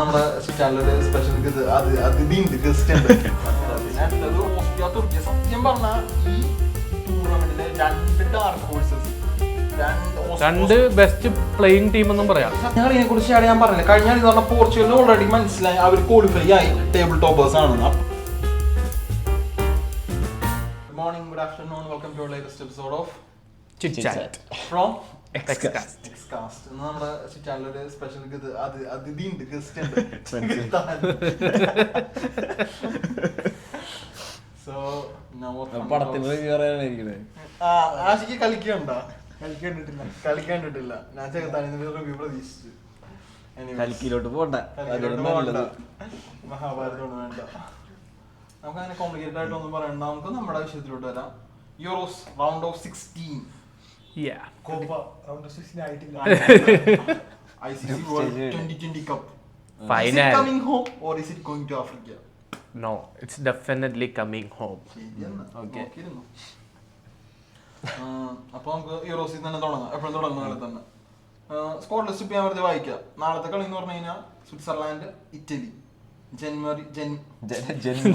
നമ്മുടെ ചാനലിൽ സ്പെഷ്യൽ അതിഥിയുണ്ട്, ഗസ്റ്റ് ഉണ്ട്. ഓസ്ട്രിയ തുർക്കിയ. സത്യം പറഞ്ഞാൽ ഈ ടൂർണമെന്റിലെ രണ്ട് ബെസ്റ്റ് പ്ലേയിങ് ടീം എന്നും പറയാം. ഞങ്ങൾ ഇതിനെ കുറിച്ചാണ് ഞാൻ പറഞ്ഞത്. കഴിഞ്ഞ കളി എന്ന് പറഞ്ഞാൽ പോർച്ചുഗലിന് ഓൾറെഡി മനസ്സിലായി അവർ ക്വാളിഫൈ ആയി, ടേബിൾ ടോപ്പേഴ്സ് ആണെന്ന്. Good morning, good afternoon, welcome to latest episode of Chit Chat from Xcast. Xcast. നമ്മുടെ ചാനലിൽ സ്പെഷ്യൽ അതിഥിയുണ്ട്, ഗസ്റ്റ് ഉണ്ട്. സോ ആശിക്ക് കളിക്കണ്ടോ? കളിക്കണ്ടിട്ടില്ല. ഞാൻ ചെറുതാനിന്റെ റിവ്യൂ പ്രതീക്ഷിച്ചു. മഹാഭാരതമാണ് വേണ്ട. നമുക്ക് അങ്ങനെ കോംപ്ലിക്കേറ്റഡ് ആയിട്ടൊന്നും പറയണ്ട. നമുക്ക് നമ്മുടെ വിഷയത്തിലോട്ട് വരാം. Euros round of 16. ICC World 2020 Cup. Final. Is it coming home or is it going to Africa? No, it's definitely coming home. Okay. അപ്പൊ നമുക്ക് യൂറോസിൽ തന്നെ തുടങ്ങാം. എപ്പോഴും തുടങ്ങുന്ന തന്നെ സ്കോഡ് ലിസ്റ്റ് ഇപ്പൊ ഞാൻ വെറുതെ വായിക്കാം. നാളത്തെ കളി എന്ന് പറഞ്ഞു കഴിഞ്ഞാൽ Switzerland, Italy,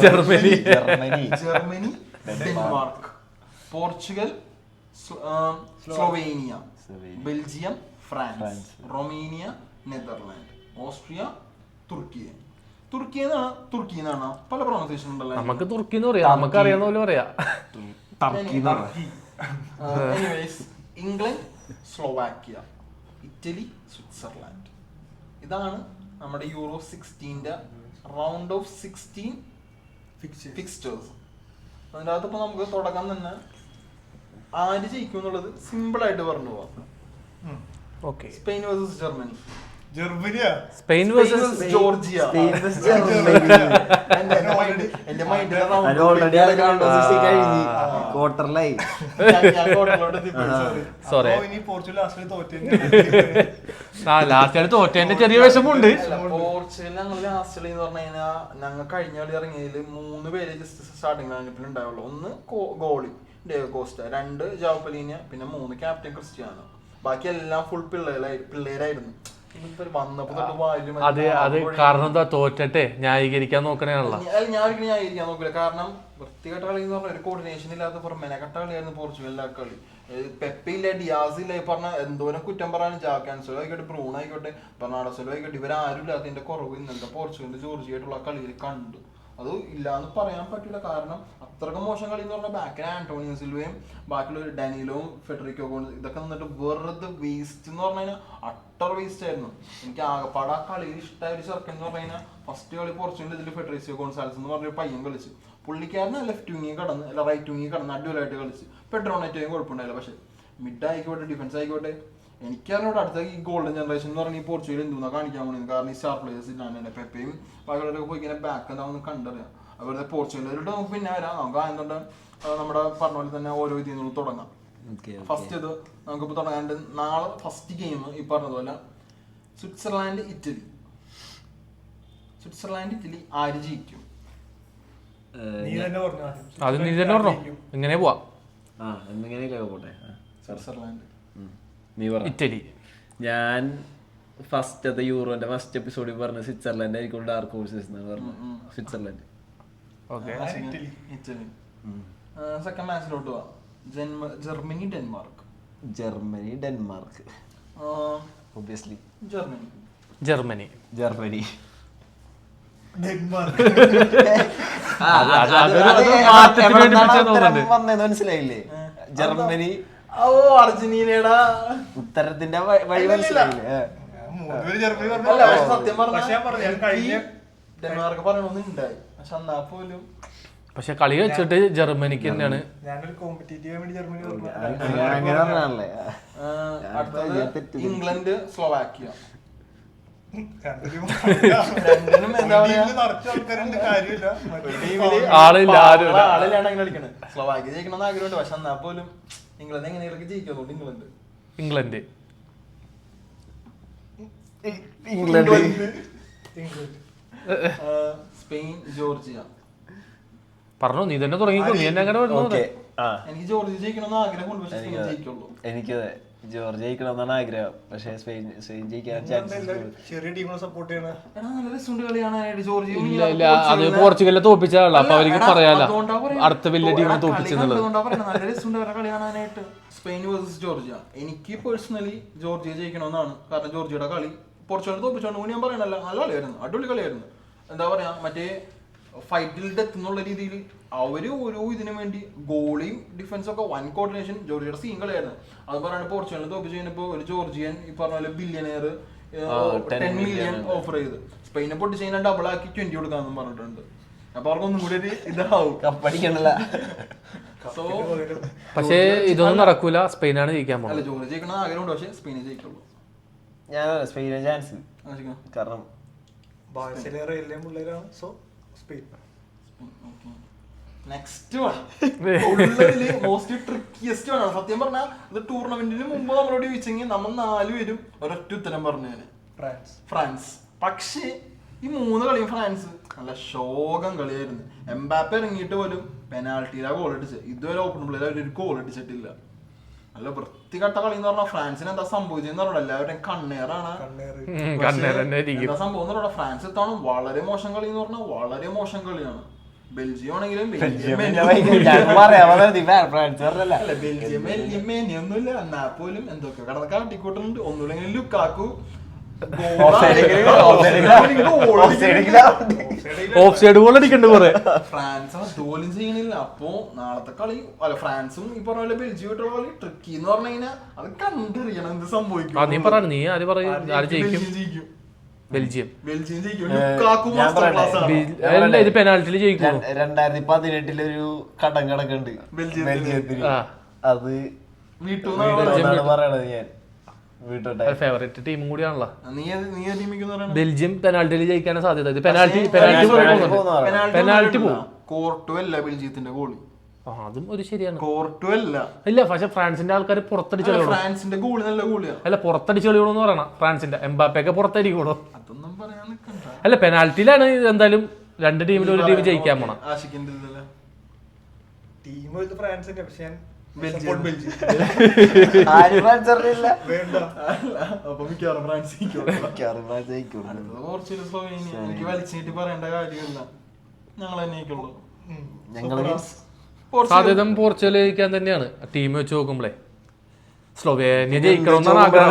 Germany, Denmark, Portugal, Slovenia, Belgium, France, Romania, Netherland, Austria, തുർക്കി എന്നാണ് പല പ്രൊണൗൺസിയേഷൻ ഉണ്ടല്ലോ. നമുക്ക് തുർക്കി എന്ന് പറയാം, നമുക്ക് അറിയാവുന്ന പോലെ പറയാം. England, Slovakia, Italy, Switzerland. ഇതാണ് നമ്മുടെ യൂറോ 16 റൗണ്ട് ഓഫ് 16 ഫിക്സ്ചേഴ്സ്. അതിൻ്റെ അകത്ത് ഇപ്പൊ നമുക്ക് തുടങ്ങാൻ തന്നെ ആര് ജയിക്കും എന്നുള്ളത് സിമ്പിൾ ആയിട്ട് പറഞ്ഞു പോവാം. Spain versus Germany. Spain versus Georgia. എന്റെ മൈൻഡിൽ ലാസ്റ്റ് തോറ്റേന്റെ ചെറിയ വിഷമുണ്ട്. പോർച്ചുഗൽ ഞങ്ങൾ ലാസ്റ്റ് കളി എന്ന് പറഞ്ഞു കഴിഞ്ഞാൽ ഞങ്ങൾ കഴിഞ്ഞ കളി ഇറങ്ങിയതിൽ 3 പേര് ജസ്റ്റ് സ്റ്റാർട്ടിംഗ് ലൈനപ്പിൽ ഉണ്ടാവുള്ളൂ. 1 ഗോളി ഡേവിഡ് കോസ്റ്റ, 2 ജാവോ പെലീന, പിന്നെ 3 ക്യാപ്റ്റൻ ക്രിസ്ത്യാനോ. ബാക്കി എല്ലാം ഫുൾ പിള്ളേരായിരുന്നു. അത് കാരണം എന്താ, തോറ്റട്ടെ ന്യായീകരിക്കാൻ നോക്കണേണല്ലോ. ഞാൻ ന്യായീകരിക്കാൻ നോക്കില്ല. കാരണം വൃത്തികെട്ട കളി എന്ന് പറഞ്ഞ ഒരു കോർഡിനേഷൻ ഇല്ലാത്ത മെനക്കെട്ട കളിയായിരുന്നു പോർച്ചുഗലിലെ കളി. പെപ്പയില്ല, ഡിയാസ് ഇല്ല, ഈ പറഞ്ഞ എന്തോരം കുറ്റം പറയാനും ജാക്കാൻസോ ആയിക്കോട്ടെ, ബ്രൂൺ ആയിക്കോട്ടെ, ബെർണാഡോസോ ആയിക്കോട്ടെ, ഇവരാരും ഇല്ലാത്തതിന്റെ കുറവ് ഇന്നത്തെ പോർച്ചുഗലിന്റെ ജോർജിയായിട്ടുള്ള കളിയിൽ കണ്ടു. അത് ഇല്ലാന്ന് പറയാൻ പറ്റില്ല. കാരണം അത്രക്കും മോശം കളി എന്ന് പറഞ്ഞാൽ ബാക്കിൽ ആന്റോണിയോ സിൽവയും ബാക്കിയുള്ള ഡാനിയലും ഫെഡറിക്കോ ഇതൊക്കെ നിന്നിട്ട് വെറുതെ വേസ്റ്റ് എന്ന് പറഞ്ഞു കഴിഞ്ഞാൽ അട്ടർ വേസ്റ്റ് ആയിരുന്നു. എനിക്ക് ആകെപ്പാട് ആ കളിയിൽ ഇഷ്ടമായ ഒരു ചെറുക്കൻ എന്ന് പറഞ്ഞു കഴിഞ്ഞാൽ ഫസ്റ്റ് കളി പോർച്ചുഗൽ ഇതിൽ ഫെഡറിക്കോ ഗോൺസാൽസ് എന്ന് പറഞ്ഞൊരു പയ്യൻ കളിച്ചു. പുള്ളിക്കാരന് ലെഫ്റ്റ് വിങ്ങിൽ കടന്ന് അല്ല റൈറ്റ് വിങ്ങിൽ കടന്ന് അടിപൊളിയായിട്ട് കളിച്ചു. പെട്രോണേറ്റവും കുഴപ്പമുണ്ടായില്ല. പക്ഷെ മിഡ് ആയിക്കോട്ടെ, ഡിഫൻസ് ആയിക്കോട്ടെ, എനിക്കറിഞ്ഞോട് അടുത്ത ഈ ഗോൾഡൻ ജനറേഷൻ എന്ന് പറഞ്ഞാൽ ഈ പോർച്ചുഗൽ എന്തുന്നാ കാണിക്കാൻ പോകുന്നത്. കാരണം ഈ സ്റ്റാർ പ്ലേയേഴ്സ് ഇല്ലാണ്ട് പെപ്പയും ബാക്കിയുള്ളവരൊക്കെ പോയി ഇങ്ങനെ ബാക്ക് എന്താണെന്ന് കണ്ടറിയാം. അതുപോലെ പോർച്ചുഗലിലോട്ട് നമുക്ക് പിന്നെ വരാം. നമുക്ക് ആയതുകൊണ്ട് നമ്മുടെ പറഞ്ഞ പോലെ തന്നെ ഓരോ ഇതിൽ നിന്നും തുടങ്ങാം. ഫസ്റ്റ് ഇത് നമുക്കിപ്പോൾ തുടങ്ങാണ്ട് നാളെ ഫസ്റ്റ് ഗെയിം ഈ പറഞ്ഞതുപോലെ സ്വിറ്റ്സർലാൻഡ്, ഇറ്റലി ആര് ജയിക്കും? അത് നീ തന്നെ പറഞ്ഞോ, എങ്ങനെ പോവാ? Switzerland, Italy. ഞാൻ ഫസ്റ്റ് യൂറോന്റെ ഫസ്റ്റ് എപ്പിസോഡിൽ പറഞ്ഞ സ്വിറ്റ്സർലാൻഡ് ആയിരിക്കും ഡാർക്ക് ഹോഴ്സസ് എന്നാണ് പറഞ്ഞത്. സ്വിറ്റ്സർലാൻഡ്. ഇറ്റലി. സെക്കൻഡ് മാച്ചിലോട്ട് പോവാം. Germany, Denmark. Obviously Germany. മനസ്സിലായില്ലേ? ജർമ്മനി. അർജന്റീനയുടെ ഉത്തരത്തിന്റെ വഴി മനസ്സിലായില്ലേ? സത്യം പറഞ്ഞ ഡെൻമാർക്ക് പറയണമെന്നുണ്ടായി. പക്ഷെ എന്നാ പോലും പക്ഷെ കളി വെച്ചിട്ട് ജർമ്മനിക്ക് തന്നെയാണ്. ഇംഗ്ലണ്ട്, സ്ലോവാക്യ. ആളില്ലാണ്ട് അങ്ങനെ കളിക്കണേ. സ്ലോവാക്യ ജയിക്കണമെന്ന് ആഗ്രഹമുണ്ട്. പക്ഷെ എന്നാ പോലും ഇംഗ്ലണ്ട് എങ്ങനെയൊക്കെ ജയിക്കുന്നുണ്ട്. ഇംഗ്ലണ്ട്. Spain, Georgia. പറഞ്ഞോ, നീ തന്നെ തുടങ്ങിക്കോ, നീ എന്നെ അങ്ങനെ പറഞ്ഞു. എനിക്ക് ജോർജിയ ജയിക്കണമെന്ന് ആഗ്രഹമുണ്ട്. പക്ഷെ സ്പെയിൻ ജയിക്കുള്ളൂ. എനിക്ക് ജോർജിയ ജയിക്കണമെന്നാണ് ആഗ്രഹം. പക്ഷെ സ്പെയിൻ ജയിക്കാൻ ചാൻസ്. ചെറിയ ടീമിനെ സപ്പോർട്ട് ചെയ്യണ നല്ല രസമുണ്ട് കളി കാണാനായിട്ട്. ജോർജിയ ഇല്ല ഇല്ല അത് പോർച്ചുഗലിനെ തോപ്പിച്ചാണല്ലോ, അപ്പൊ അവർക്ക് പറയാല അടുത്ത വലിയ ടീമിനെ തോപ്പിച്ചെന്നുള്ളത്. നല്ല രസമുണ്ട് അവരുടെ കളി കാണാനായിട്ട്. Spain versus Georgia. എനിക്ക് പേഴ്സണലി ജോർജിയ ജയിക്കണമെന്നാണ്. കാരണം ജോർജിയയുടെ കളി പോർച്ചുഗലിനെ തോപ്പിച്ചോണ്ട് ഞാൻ പറയണല്ല, നല്ല കളിയായിരുന്നു, അടിപൊളി കളിയായിരുന്നു. എന്താ പറയാ, മറ്റേ ഫൈറ്റിൽ ഡെത്ത് എന്നുള്ള രീതിയിൽ അവര് ഓരോ ഇതിനു വേണ്ടി ഗോളിയും ഡിഫൻസും ഒക്കെ വൻ കോർഡിനേഷൻ. ജോർജിയയുടെ സീൻ കളിയായിരുന്നു. അത് പറയാണ്ട് പോർച്ചുഗലിനെ തോപ്പിച്ച് കഴിഞ്ഞപ്പോ ഒരു ജോർജിയൻ ഈ പറഞ്ഞ പോലെ ബില്യനെയർ 10 മില്യൺ ഓഫർ ചെയ്ത് സ്പെയിനെ പൊട്ടിച്ച് കഴിഞ്ഞാൽ ഡബിൾ ആക്കി 20 കൊടുക്കാന്നും പറഞ്ഞിട്ടുണ്ട്. അപ്പൊ അവർക്കൊന്നും കൂടി ഒരു ഇതാവും. കപ്പടിക്കണല്ല. സോ പക്ഷേ ഇതൊന്നും നടക്കൂല, സ്പെയിനാണ് ജയിക്കാൻ അല്ല, പോകുന്നത്. ജോർജിയ ജയിക്കണ ആഗ്രഹമുണ്ട്, പക്ഷെ സ്പെയിനെ ജയിക്കുള്ളൂ. ഞാൻ സ്പെയിനെ ചാൻസ്. കാരണം ബാഴ്സലേറെ എല്ലാം പിള്ളേരാണ്. So Spain. നെക്സ്റ്റ് മോസ്റ്റ് ട്രിക്കിയസ്റ്റ് ആണ് സത്യം പറഞ്ഞാൽ. ഇത് ടൂർണമെന്റിന് മുമ്പ് നമ്മളോട് ചോദിച്ചെങ്കിൽ നമ്മൾ 4 പേരും ഒരൊറ്റ ഉത്തരം പറഞ്ഞേനെ, ഫ്രാൻസ്. പക്ഷേ ഈ 3 കളിയും ഫ്രാൻസ് നല്ല ശോകം കളിയായിരുന്നു. എംബാപ്പെ ഇറങ്ങിയിട്ട് പോലും പെനാൽറ്റിയിലാണ് ഗോൾ അടിച്ചത്. ഇതുവരെ ഓപ്പൺ പ്ലേയിൽ അവരൊരു ഗോൾ അടിച്ചിട്ടില്ല. നല്ല വൃത്തികെട്ട കളി എന്ന് പറഞ്ഞാൽ ഫ്രാൻസിന് എന്താ സംഭവിച്ചെന്ന് പറഞ്ഞാൽ എല്ലാവരുടെയും കണ്ണേറാണ്. എന്താ സംഭവം എന്ന് പറഞ്ഞാൽ ഫ്രാൻസ് ഇത്തവണ വളരെ മോശം കളി എന്ന് പറഞ്ഞാൽ വളരെ മോശം കളിയാണ്. ബെൽജിയം ആണെങ്കിലും ബെൽജിയം മെനിയൊന്നുമില്ല. എന്നാ പോലും എന്തൊക്കെ കടന്ന് കാട്ടിക്കൂട്ടുന്നുണ്ട്. ഒന്നുമില്ലെങ്കിൽ ലുക്കാക്കു ഓഫ് സൈഡ് ഗോൾ അടിക്കണ്ട് കുറെ. ഫ്രാൻസ് ജോലിയും ചെയ്യണില്ല. അപ്പൊ നാളത്തെ കളി അല്ല, ഫ്രാൻസും ഈ പറഞ്ഞ പോലെ ബെൽജിയമായിട്ടുള്ള കളി ട്രിക്കി എന്ന് പറഞ്ഞു കഴിഞ്ഞാൽ അത് കണ്ടറിയണം എന്ത് സംഭവിക്കും. നീ പറ, നീ ആര് പറയും ആര് ജയിക്കും? ബെൽജിയം ഇത് പെനാൽറ്റിയിൽ ജയിക്കും. 2018 ഒരു കടം കിടക്കുന്നുണ്ട് ബെൽജിയത്തിന്. അത് പറയണത് ഞാൻ ഫേവറേറ്റ് ടീമും കൂടിയാണല്ലോ. ബെൽജിയം പെനാൽറ്റിയിൽ ജയിക്കാനാണ് സാധ്യത. ഇത് പെനാൽറ്റി പോകും. കോർട്ടുവല്ല ബെൽജിയത്തിന്റെ ഗോളി. അതും ഒരു ശരിയാണ്. കോർട്ടുവല്ല ഇല്ല, പക്ഷെ ഫ്രാൻസിന്റെ ആൾക്കാർ പുറത്തടിച്ച് കളി. ഫ്രാൻസിന്റെ ഗോളി നല്ല ഗോളിയാണ്. അല്ല, പുറത്തടിച്ച് കളിയോന്ന് പറയണം. ഫ്രാൻസിന്റെ എംബാപ്പയൊക്കെ പുറത്തടിക്കണോ? അതൊന്നും പറയാൻ നിൽക്കണ്ട. അല്ല, പെനാൽറ്റിയിലാണ് എന്തായാലും 2 ടീമിൽ ഒരു ടീം ജയിക്കാൻ പോണം. ടീം ഫ്രാൻസിന്റെ, പക്ഷെ ഞാൻ എനിക്ക് വലിച്ചിട്ട് പറയേണ്ട കാര്യമില്ല, ഞങ്ങൾ തന്നെയൊക്കെയുള്ളൂ. സാധ്യത പോർച്ചുഗൽ ജയിക്കാൻ തന്നെയാണ്. ടീം വെച്ച് നോക്കുമ്പോഴേ സ്ലോവേനിയ ജയിക്കണമെന്നാണ് ആഗ്രഹം.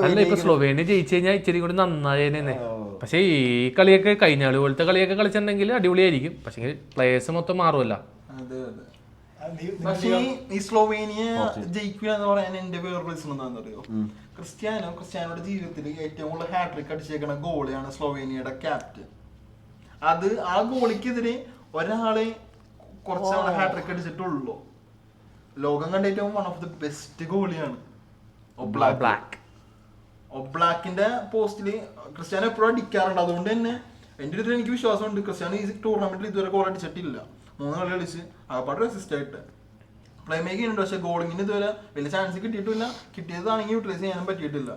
അല്ല, ഇപ്പൊ സ്ലോവേനിയ ജയിച്ചു കഴിഞ്ഞാൽ ഇച്ചിരി കൂടി നന്നായേനെ. പക്ഷെ ഈ കളിയൊക്കെ കഴിഞ്ഞ കളി പോലത്തെ കളിയൊക്കെ കളിച്ചിട്ടുണ്ടെങ്കിൽ അടിപൊളിയായിരിക്കും. പക്ഷെ പ്ലേയേഴ്സ് മൊത്തം മാറുമല്ല. പക്ഷേ ഈ സ്ലോവേനിയ ജയിക്കുക എന്ന് പറയാൻ എന്റെ വേറൊരു റീസൺ എന്താണെന്ന് അറിയോ? ക്രിസ്ത്യാനോയുടെ ജീവിതത്തിൽ ഏറ്റവും കൂടുതൽ ഹാട്രിക് അടിച്ചേക്കുന്ന ഗോളിയാണ് സ്ലോവേനിയയുടെ ക്യാപ്റ്റൻ. അത് ആ ഗോളിക്കെതിരെ ഒരാളെ കുറച്ചാണ് ഹാട്രിക് അടിച്ചിട്ടുള്ളൂ. ലോകം കണ്ട ഏറ്റവും വൺ ഓഫ് ദി ബെസ്റ്റ് ഗോളിയാണ് ഒബ്ലാക്കിന്റെ പോസ്റ്റില് ക്രിസ്ത്യാനോ എപ്പോഴും അടിക്കാറുണ്ട്. അതുകൊണ്ട് തന്നെ എന്റെ അടുത്ത് എനിക്ക് വിശ്വാസമുണ്ട് ക്രിസ്ത്യാനോ ഈ ടൂർണമെന്റിൽ ഇതുവരെ ഗോൾ അടിച്ചിട്ടില്ല. 3 കളി കളിച്ച് അകപ്പാട് അസിസ്റ്റ് ആയിട്ട് പ്ലേ മേക്കിംഗ് ഉണ്ട്. പക്ഷെ ഗോളിങ്ങിന് ഇതുവരെ വലിയ ചാൻസ് കിട്ടിയിട്ടില്ല. കിട്ടിയതാണെങ്കിൽ യൂട്ടിലൈസ് ചെയ്യാനും പറ്റിയിട്ടില്ല.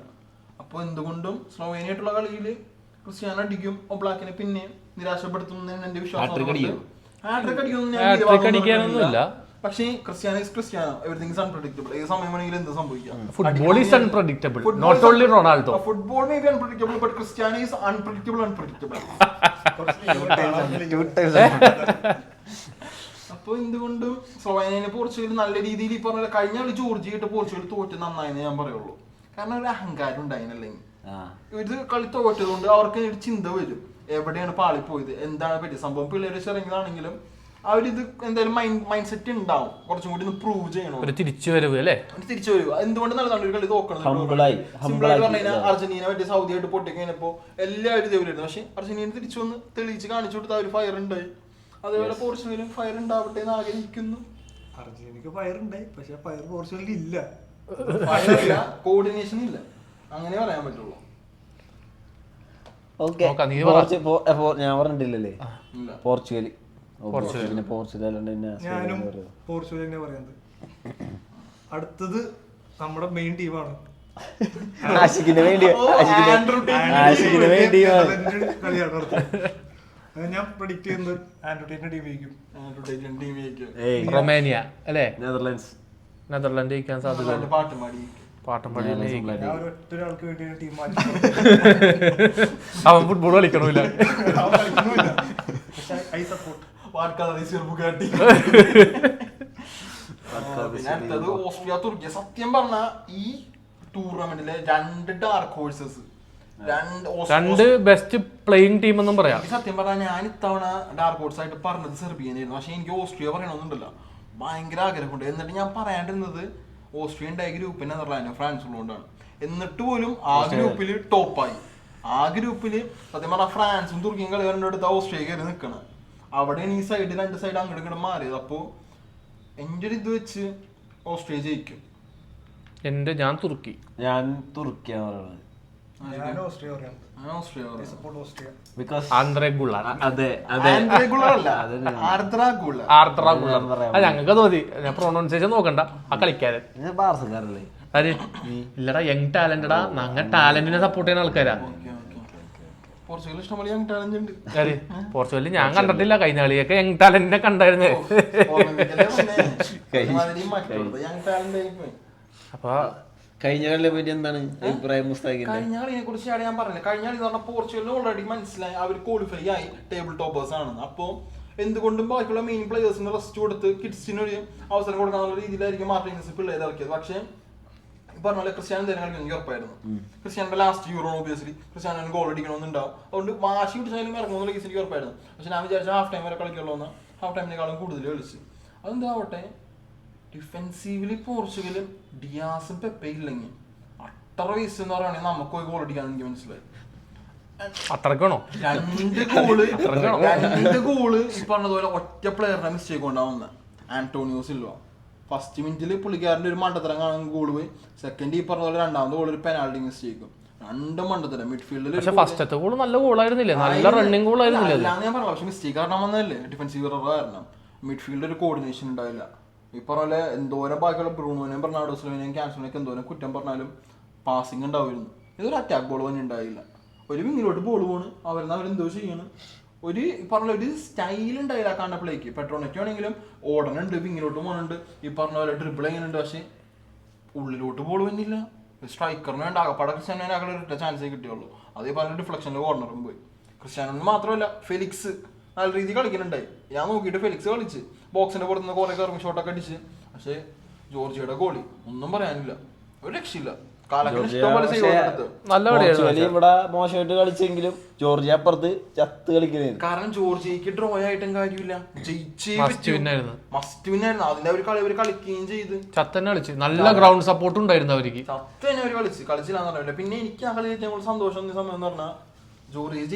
അപ്പോൾ എന്തുകൊണ്ടും സ്ലോവേനിയ ആയിട്ടുള്ള കളിയിൽ ക്രിസ്ത്യാനോ അടിക്കും, ഒബ്ലാക്കിനെ പിന്നെ നിരാശപ്പെടുത്തുന്നതിന് എന്റെ വിശ്വാസം. അടിക്കാനൊന്നുമില്ല. പക്ഷേ Cristiano is Cristiano. Everything is unpredictable. ഏത് സമയം വേണമെങ്കിലും എന്ത് സംഭവിക്കാം. Football is unpredictable, not only Ronaldo. Football may be unpredictable, but Cristiano is unpredictable. അപ്പൊ എന്തുകൊണ്ടും സ്ലോവേനിയനെ പോർച്ചുഗൽ നല്ല രീതിയിൽ ഈ പറഞ്ഞ കഴിഞ്ഞ കളി ജോർജിയായിട്ട് പോർച്ചുഗൽ തോറ്റ് നന്നായെന്ന് ഞാൻ പറയുള്ളൂ. കാരണം ഒരു അഹങ്കാരം ഉണ്ടായിരുന്നല്ലെങ്കിൽ ഇത് കളി തോറ്റതുകൊണ്ട് അവർക്ക് ഒരു ചിന്ത വരും, എവിടെയാണ് പാളിപ്പോയത്, എന്താണ് പറ്റിയ സംഭവം. പിള്ളേർ ഇറങ്ങിയതാണെങ്കിലും അവരിത് എന്തായാലും മൈൻഡ് സെറ്റ് ഉണ്ടാവും, കുറച്ചും കൂടി പ്രൂവ് ചെയ്യണം, തിരിച്ചു വരവ് അല്ലേ, തിരിച്ചു വരൂ. എന്തുകൊണ്ട് നല്ലതാണ് ഒരു കളി തോക്കണം. സിമ്പിളായിട്ട് പറഞ്ഞു കഴിഞ്ഞാൽ അർജന്റീന പറ്റിയ സൗദി ആയിട്ട് പൊട്ടിക്കഴിഞ്ഞപ്പോ എല്ലാവരും ഇതേവരായിരുന്നു. പക്ഷെ അർജന്റീന തിരിച്ചു വന്ന് തെളിയിച്ച് കാണിച്ചു കൊടുത്ത ഒരു ഫയർ ഉണ്ടായി. അതേപോലെ പോർച്ചുഗലും ഫയർ ഉണ്ടാവട്ടെ എന്ന് ആഗ്രഹിക്കുന്നു. അർജന്റീനക്ക് ഫയർ ഉണ്ടായി, പക്ഷെ ഫയർ പോർച്ചുഗലിൽ ഇല്ല. കോർഡിനേഷൻ ഇല്ല, അങ്ങനെ പറയാൻ പറ്റുള്ളൂ. ഞാൻ പറഞ്ഞിട്ടില്ലല്ലേ പോർച്ചുഗൽ. ഞാനും പോർച്ചുഗൽ തന്നെ പറയുന്നത്. അടുത്തത് നമ്മുടെ മെയിൻ ടീമാണ്. ഞാൻ പ്രഡിക്റ്റ് ചെയ്യുന്നത് ആൻഡ്രോയിഡിന്റെ ടീം ജയിക്കും. റൊമേനിയ അല്ലേ? നെതർലാൻഡ് ജയിക്കാൻ സാധ്യത. പാട്ടും പാടി ഞാൻ ഒരൊറ്റ ഒരാൾക്ക് വേണ്ടി ടീം മാറ്റി. അവൻ ഫുട്ബോൾ കളിക്കണമില്ല. I support. അടുത്തത് ഓസ്ട്രിയ തുർക്കിയ. സത്യം പറഞ്ഞ ഈ ടൂർണമെന്റിലെ 2 dark horses, 2 best playing team എന്നും പറയാം. സത്യം പറഞ്ഞാൽ ഞാൻ ഇത്തവണ ഡാർക്ക് ഹോഴ്സ് ആയിട്ട് പറഞ്ഞത് സെർബിയനായിരുന്നു. പക്ഷെ എനിക്ക് ഓസ്ട്രിയ പറയണമെന്നുണ്ടല്ലോ, ഭയങ്കര ആഗ്രഹമുണ്ട്. എന്നിട്ട് ഞാൻ പറയാണ്ടിരുന്നത് ഓസ്ട്രിയ ഉണ്ടായ ഗ്രൂപ്പിൽ നെതർലാൻഡ് ഫ്രാൻസ് ഉള്ളതുകൊണ്ടാണ്. എന്നിട്ട് പോലും ആ ഗ്രൂപ്പിൽ ടോപ്പായി. ആ ഗ്രൂപ്പില് സത്യം പറഞ്ഞാൽ ഫ്രാൻസും തുർക്കിയും കളി വരേണ്ടടുത്ത് ഓസ്ട്രിയ കയറി നിൽക്കണം. അവിടെയാണ് ഈ സൈഡ് 2 സൈഡ് അങ്ങോട്ട് ഇങ്ങോട്ട് മാറിയത്. അപ്പോൾ എൻ്റെ ഒരു ഇത് വെച്ച് ഓസ്ട്രിയ ജയിക്കും. ഞാൻ തുർക്കി. ഞാൻ തുർക്കിയാണ് പറയുന്നത്. ഞാൻ ഓസ്ട്രിയ പറയുന്നത്. ഞങ്ങൾക്ക് തോന്നി. ഞാൻ പ്രൊണൗൺസിയേഷൻ നോക്കണ്ട. ആ കളിക്കാരൻ ആര്? ഇല്ലടാ, യങ് ടാലന്റഡാ. ഞങ്ങൾ ടാലന്റിനെ സപ്പോർട്ട് ചെയ്യുന്ന ആൾക്കാരാ. പോർച്ചുഗൽ ഇഷ്ടംപോലെ യങ് ടാലന്റ് ഉണ്ട്. പോർച്ചുഗലിൽ ഞാൻ കണ്ടിട്ടില്ല. കഴിഞ്ഞ കളിയൊക്കെ യങ് ടാലന്റിനെ കണ്ടായിരുന്നേ. അപ്പൊ കഴിഞ്ഞ കളിയെ പറ്റി എന്താണ് അഭിപ്രായം മുസ്താഖിന്റെ? കഴിഞ്ഞ കളിയെ കുറിച്ച് ഞാൻ പറഞ്ഞില്ല. കഴിഞ്ഞ കളി എന്ന് പറഞ്ഞാൽ പോർച്ചുഗലിന് ഓൾറെഡി മനസ്സിലായി അവർ ക്വാളിഫൈ ആയി, ടേബിൾ ടോപ്പേഴ്സ് ആണെന്ന്. അപ്പോൾ എന്തുകൊണ്ടും ബാക്കിയുള്ള മെയിൻ പ്ലേയേഴ്സിന് റെസ്റ്റ് കൊടുത്ത് കിഡ്സിന് ഒരു അവസരം കൊടുക്കാനുള്ള രീതിയിലായിരിക്കും മാർട്ടിനസ് പിള്ളേർ ഇറക്കിയത്. പക്ഷേ ഈ പറഞ്ഞ പോലെ ക്രിസ്ത്യാനോ എന്തെങ്കിലും കളിക്കും എനിക്ക് ഉറപ്പായിരുന്നു. ക്രിസ്ത്യാനോന്റെ ലാസ്റ്റ് യൂറോ ഒബിയസ്ലി ക്രിസ്ത്യാനോന് ഗോൾ അടിക്കണമെന്നുണ്ടാവും. അതുകൊണ്ട് വാശി പിടിച്ചാലും ഇറങ്ങുമെന്നുള്ള കേസ് എനിക്ക് ഉറപ്പായിരുന്നു. പക്ഷെ ഞാൻ വിചാരിച്ച ഹാഫ് ടൈം വരെ കളിക്കുള്ളൂ എന്ന്. ഹാഫ് ടൈമിനേക്കാളും കൂടുതൽ കളിച്ച്. അതെന്താവട്ടെ, ഡിഫെൻസീവില് പോർച്ചുഗലും ഡിയാസും പെപ്പെ ഇല്ലെങ്കിൽ അട്ടറ വയസ്സ് എന്ന് പറയുകയാണെങ്കിൽ നമുക്ക് പോയി ഗോൾ അടിക്കാന്ന് എനിക്ക് മനസ്സിലായി. അത്രക്കണോ? 2 ഗോള് ഈ പറഞ്ഞതുപോലെ ഒറ്റ പ്ലെയറിന്റെ മിസ്റ്റേക്ക് കൊണ്ടാവുന്ന ആന്റോണിയോ സിൽവ. ഫസ്റ്റ് മിനിറ്റിൽ പുള്ളിക്കാരൻ്റെ ഒരു മണ്ടത്തരം കാണുന്ന ഗോൾ പോയി. സെക്കൻഡ് ഈ പറഞ്ഞ പോലെ 2ാമത് ഗോൾ ഒരു പെനാൽറ്റി മിസ്റ്റേക്കും. 2 മണ്ടത്തരം മിഡ്ഫീൽഡിൽ. ഫസ്റ്റത്തെ ഗോൾ നല്ല ഗോളായിരുന്നില്ലേ? നല്ല റണ്ണിങ് ഗോൾ ആയിരുന്നില്ലേ? ഞാൻ പറഞ്ഞില്ല, പക്ഷെ മിസ്റ്റേക്ക് കാരണം വന്നതല്ലേ, ഡിഫൻസീവ് എറർ കാരണം. മിഡ്ഫീൽഡിൽ ഒരു കോർഡിനേഷൻ ഉണ്ടായില്ല. ഈ പറഞ്ഞ എന്തോരം ബാക്കിയുള്ള ബ്രൂണോനെയും ബെർണാർഡോ സിൽവനെയും ക്യാൻസലിനെയൊക്കെ എന്തോരം കുറ്റം പറഞ്ഞാലും പാസിംഗ് ഉണ്ടാവുമായിരുന്നു. ഇതൊരു അറ്റാക്ക് ബോൾ തന്നെ ഉണ്ടായില്ല. ഒരു വിങ്ങിലോട്ട് ബോൾ പോണ്, അവരെന്തോ ചെയ്യണം. ഒരു പറഞ്ഞ ഒരു സ്റ്റൈൽ ഉണ്ടായില്ല കണ്ടപ്ലേക്ക്. പെട്രോണെറ്റ് ആണെങ്കിലും ഓടണുണ്ട്, വിങ്ങിലോട്ട് പോകുന്നുണ്ട്, ഈ പറഞ്ഞ പോലെ ഡ്രിബിൾ ചെയ്യുന്നുണ്ട്. പക്ഷെ ഉള്ളിലോട്ട് ബോൾ വന്നില്ല. സ്ട്രൈക്കറിന് വേണ്ട ആകപ്പാടെ ക്രിസ്ത്യാനോനെ ഒറ്റ ചാൻസേ കിട്ടിയുള്ളൂ. അതേ പറഞ്ഞ ഡിഫ്ലക്ഷനിൽ കോർണറും പോയി. ക്രിസ്ത്യാനോന് മാത്രമല്ല ഫെലിക്സ് നല്ല രീതിയിൽ കളിക്കുന്നുണ്ടായി. ഞാൻ നോക്കിയിട്ട് ഫെലിക്സ് കളിച്ച് ബോക്സിന്റെ പുറത്തുനിന്ന് കുറെ കറങ്ങി ഷോട്ടൊക്കെ അടിച്ച്. പക്ഷെ ജോർജിയുടെ ഗോളി ഒന്നും പറയാനില്ല, ഒരു രക്ഷയില്ല. ഇവിടെ മോശമായിട്ട് കളിച്ചെങ്കിലും ജോർജിയ അപ്പുറത്ത് ചത്ത് കളിക്കുന്നത്. കാരണം ജോർജിയക്ക് ഡ്രോ ആയിട്ടും കാര്യമില്ല, മസ്റ്റ് വിന്നായിരുന്നു. അതിന്റെ ഒരു കളി അവർ കളിക്കുകയും ചെയ്ത് ചത്തന്നെ കളിച്ച്. നല്ല ഗ്രൗണ്ട് സപ്പോർട്ട് ഉണ്ടായിരുന്നു അവർക്ക്. ചത്തന്നെ അവർ കളിച്ചില്ലാന്ന് പറഞ്ഞില്ല. പിന്നെ എനിക്ക് ആ കളി ഏറ്റവും കൂടുതൽ സന്തോഷം സമയം എന്ന് പറഞ്ഞാൽ